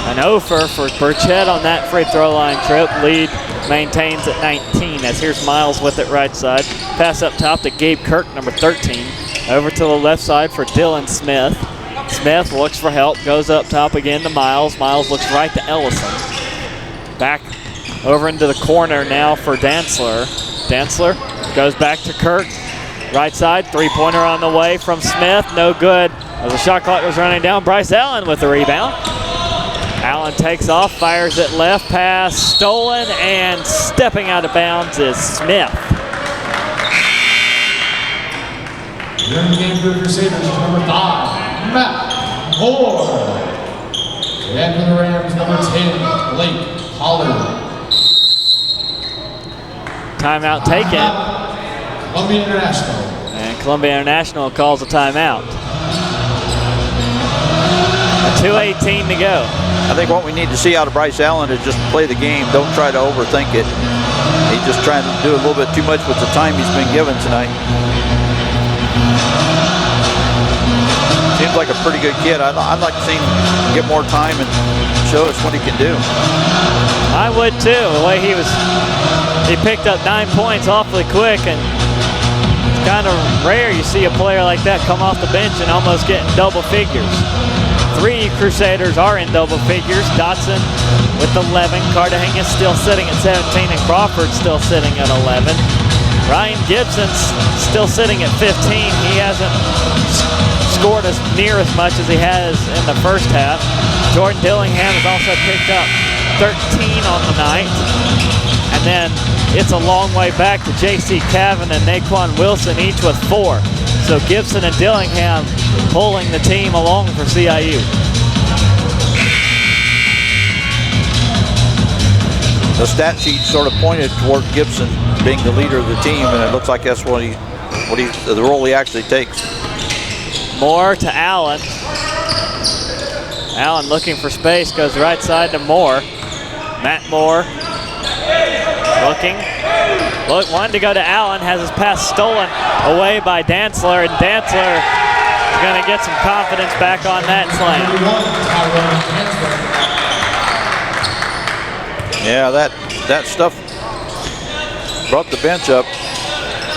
an offer for Burchett on that free throw line trip. Lead maintains at 19 as here's Miles with it right side. Pass up top to Gabe Kirk, number 13. Over to the left side for Dylan Smith. Smith looks for help, goes up top again to Miles. Miles looks right to Ellison. Back over into the corner now for Dantzler. Dantzler goes back to Kirk. Right side, three-pointer on the way from Smith, no good. As the shot clock was running down, Bryce Allen with the rebound. Allen takes off, fires it left, pass stolen, and stepping out of bounds is Smith. Here in the game for the Crusaders is number 5, Matt Moore. And for the Rams, number 10, Blake Pollard. Timeout taken. Columbia International. And Columbia International calls a timeout. 2:18 to go. I think what we need to see out of Bryce Allen is just play the game. Don't try to overthink it. He's just trying to do a little bit too much with the time he's been given tonight. Seems like a pretty good kid. I'd like to see him get more time and show us what he can do. I would too. The way he picked up 9 points awfully quick, and it's kind of rare you see a player like that come off the bench and almost get in double figures. 3 Crusaders are in double figures. Dotson with 11. Cartagena's still sitting at 17, and Crawford's still sitting at 11. Ryan Gibson's still sitting at 15. He hasn't scored near as much as he has in the first half. Jordan Dillingham has also picked up 13 on the night. And then it's a long way back to J.C. Cavan and Naquan Wilson, each with 4. So Gibson and Dillingham pulling the team along for CIU. The stat sheet sort of pointed toward Gibson being the leader of the team, and it looks like that's the role he actually takes. Moore to Allen. Allen looking for space, goes right side to Moore. Matt Moore Wanted to go to Allen, has his pass stolen away by Dantzler, and Dantzler is going to get some confidence back on that slam. Yeah, that stuff brought the bench up.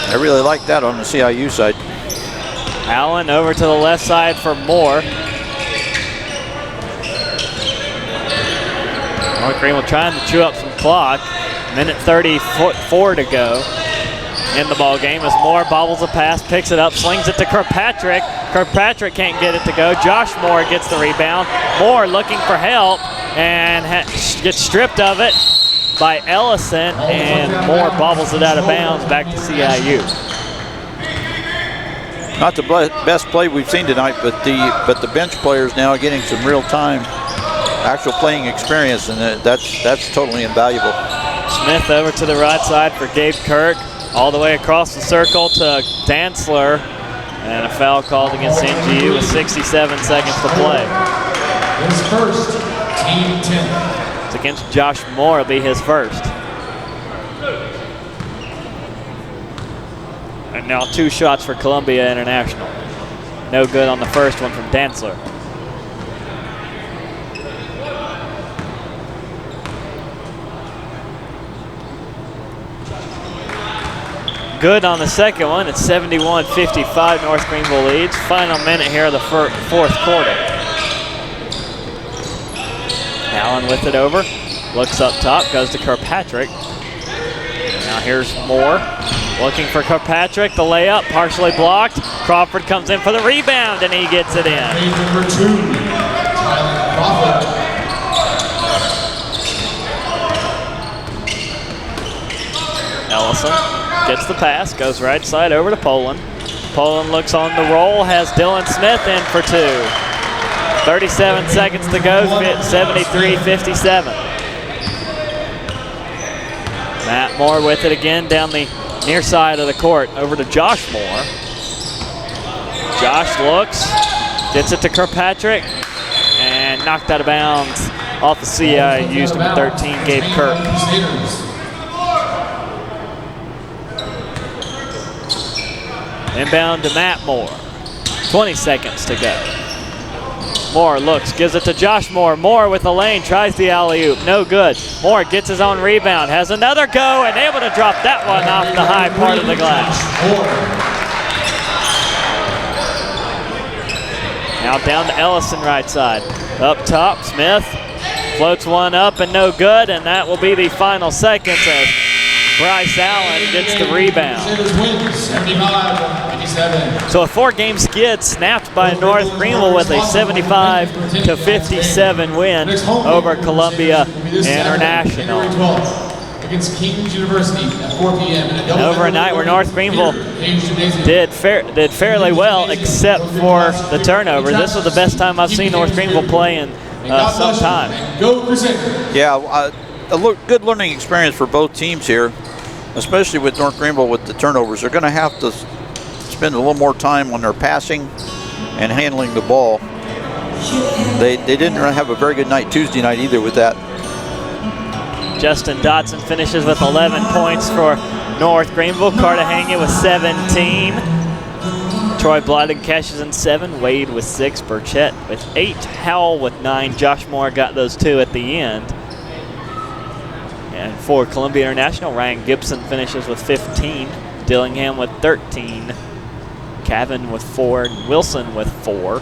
I really like that on the CIU side. Allen over to the left side for Moore. North Greenville trying to chew up some clock. Minute 34 to go in the ball game as Moore bobbles a pass, picks it up, slings it to Kirkpatrick. Kirkpatrick can't get it to go. Josh Moore gets the rebound. Moore looking for help and gets stripped of it by Ellison, and Moore bobbles it out of bounds back to CIU. Not the best play we've seen tonight, but the bench players now are getting some real time, actual playing experience, and that's totally invaluable. Smith over to the right side for Gabe Kirk, all the way across the circle to Dantzler, and a foul called against NGU with 67 seconds to play. His first, team 10. It's against Josh Moore, it'll be his first. And now 2 shots for Columbia International. No good on the first one from Dantzler. Good on the second one. It's 71-55. North Greenville leads. Final minute here of the fourth quarter. Allen with it over. Looks up top. Goes to Kirkpatrick. Now here's Moore. Looking for Kirkpatrick. The layup partially blocked. Crawford comes in for the rebound, and he gets it in. Number 2, Tyler Crawford. Ellison gets the pass, goes right side over to Poland. Poland looks on the roll, has Dylan Smith in for 2. 37 seconds to go, 73-57. Matt Moore with it again down the near side of the court, over to Josh Moore. Josh looks, gets it to Kirkpatrick, and knocked out of bounds off the CIU's number 13, Gabe Kirk. Inbound to Matt Moore. 20 seconds to go. Moore looks, gives it to Josh Moore. Moore with the lane, tries the alley-oop, no good. Moore gets his own rebound, has another go, and able to drop that one off the high part of the glass. Now down to Ellison right side. Up top, Smith floats one up and no good, and that will be the final seconds as Bryce Allen gets the rebound. So a 4-game skid snapped by North Greenville with a 75-57 win over Columbia International. Against King's University at 4 p.m. And over a night where North Greenville did fairly well, except for the turnover. This was the best time I've seen North Greenville play in some time. Yeah, good learning experience for both teams here, especially with North Greenville with the turnovers. They're going to have to spend a little more time on their passing and handling the ball. They didn't have a very good night Tuesday night either with that. Justin Dotson finishes with 11 points for North Greenville. Cartagena with 17. Troy Blyden cashes in 7. Wade with 6. Burchett with 8. Howell with 9. Josh Moore got those 2 at the end. And for Columbia International, Ryan Gibson finishes with 15. Dillingham with 13. Cavan with 4. And Wilson with 4.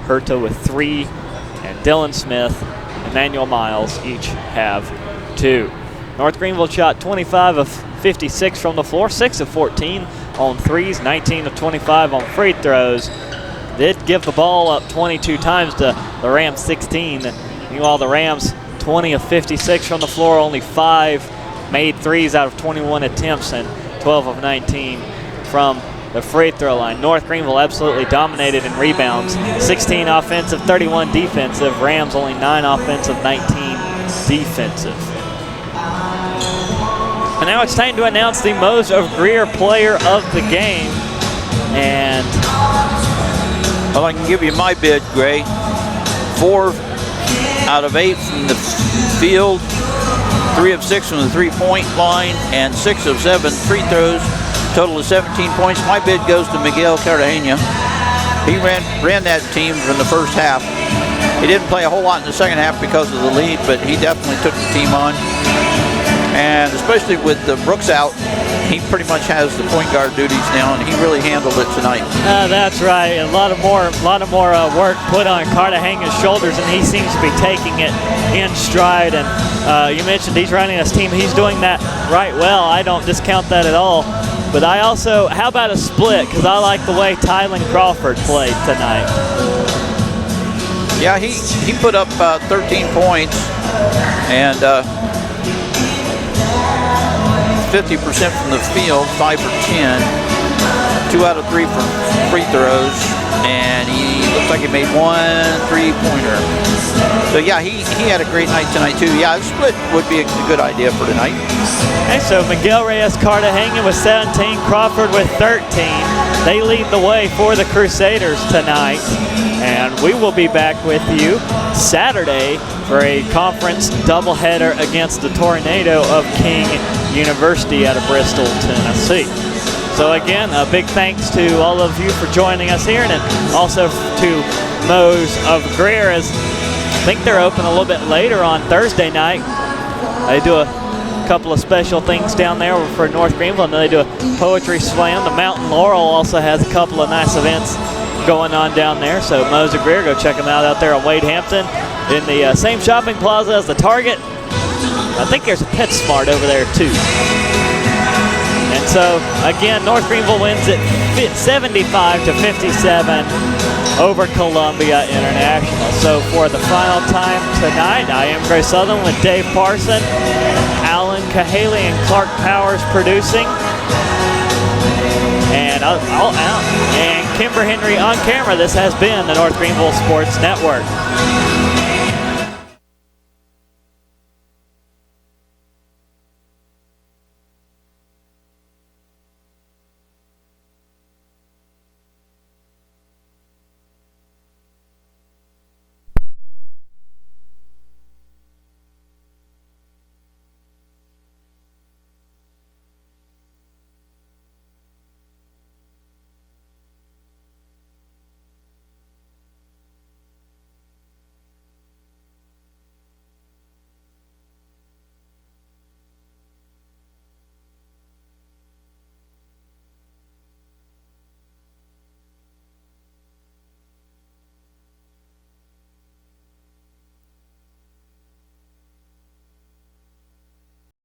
Herta with 3. And Dylan Smith, Emmanuel Miles each have 2. North Greenville shot 25 of 56 from the floor, 6 of 14 on threes, 19 of 25 on free throws. Did give the ball up 22 times to the Rams 16. Meanwhile, the Rams 20 of 56 from the floor, only 5 made threes out of 21 attempts and 12 of 19 from the free throw line. North Greenville absolutely dominated in rebounds, 16 offensive, 31 defensive. Rams only 9 offensive, 19 defensive. And now it's time to announce the Mose Greer player of the game. And well, I can give you my bid, Gray. 4 out of 8 from the field, 3 of 6 from the three-point line, and 6 of 7 free throws. Total of 17 points. My bid goes to Miguel Cartagena. He ran that team from the first half. He didn't play a whole lot in the second half because of the lead, but he definitely took the team on. And especially with the Brooks out, he pretty much has the point guard duties now, and he really handled it tonight. That's right. A lot more work put on Cartagena's shoulders, and he seems to be taking it in stride. And you mentioned he's running his team. He's doing that right well. I don't discount that at all. But I also, how about a split? Because I like the way Tylen Crawford played tonight. Yeah, he put up 13 points and 50% from the field, 5 for 10, 2 out of 3 from free throws, and he looks like he made 1 3-pointer. So yeah, he had a great night tonight too. Yeah, a split would be a good idea for tonight. And so Miguel Reyes Cartagena with 17, Crawford with 13. They lead the way for the Crusaders tonight. And we will be back with you Saturday for a conference doubleheader against the Tornado of King University out of Bristol, Tennessee. So again, a big thanks to all of you for joining us here, and also to Moe's of Greer, as I think they're open a little bit later on Thursday night. They do a couple of special things down there for North Greenville, and they do a poetry slam. The Mountain Laurel also has a couple of nice events going on down there. So Moe's of Greer, go check them out there on Wade Hampton in the same shopping plaza as the Target. I think there's a PetSmart over there too. And so again, North Greenville wins it 75-57 over Columbia International. So for the final time tonight, I am Gray Sutherland with Dave Parson, Alan Cahaley, and Clark Powers producing. And and Kimber Henry on camera. This has been the North Greenville Sports Network.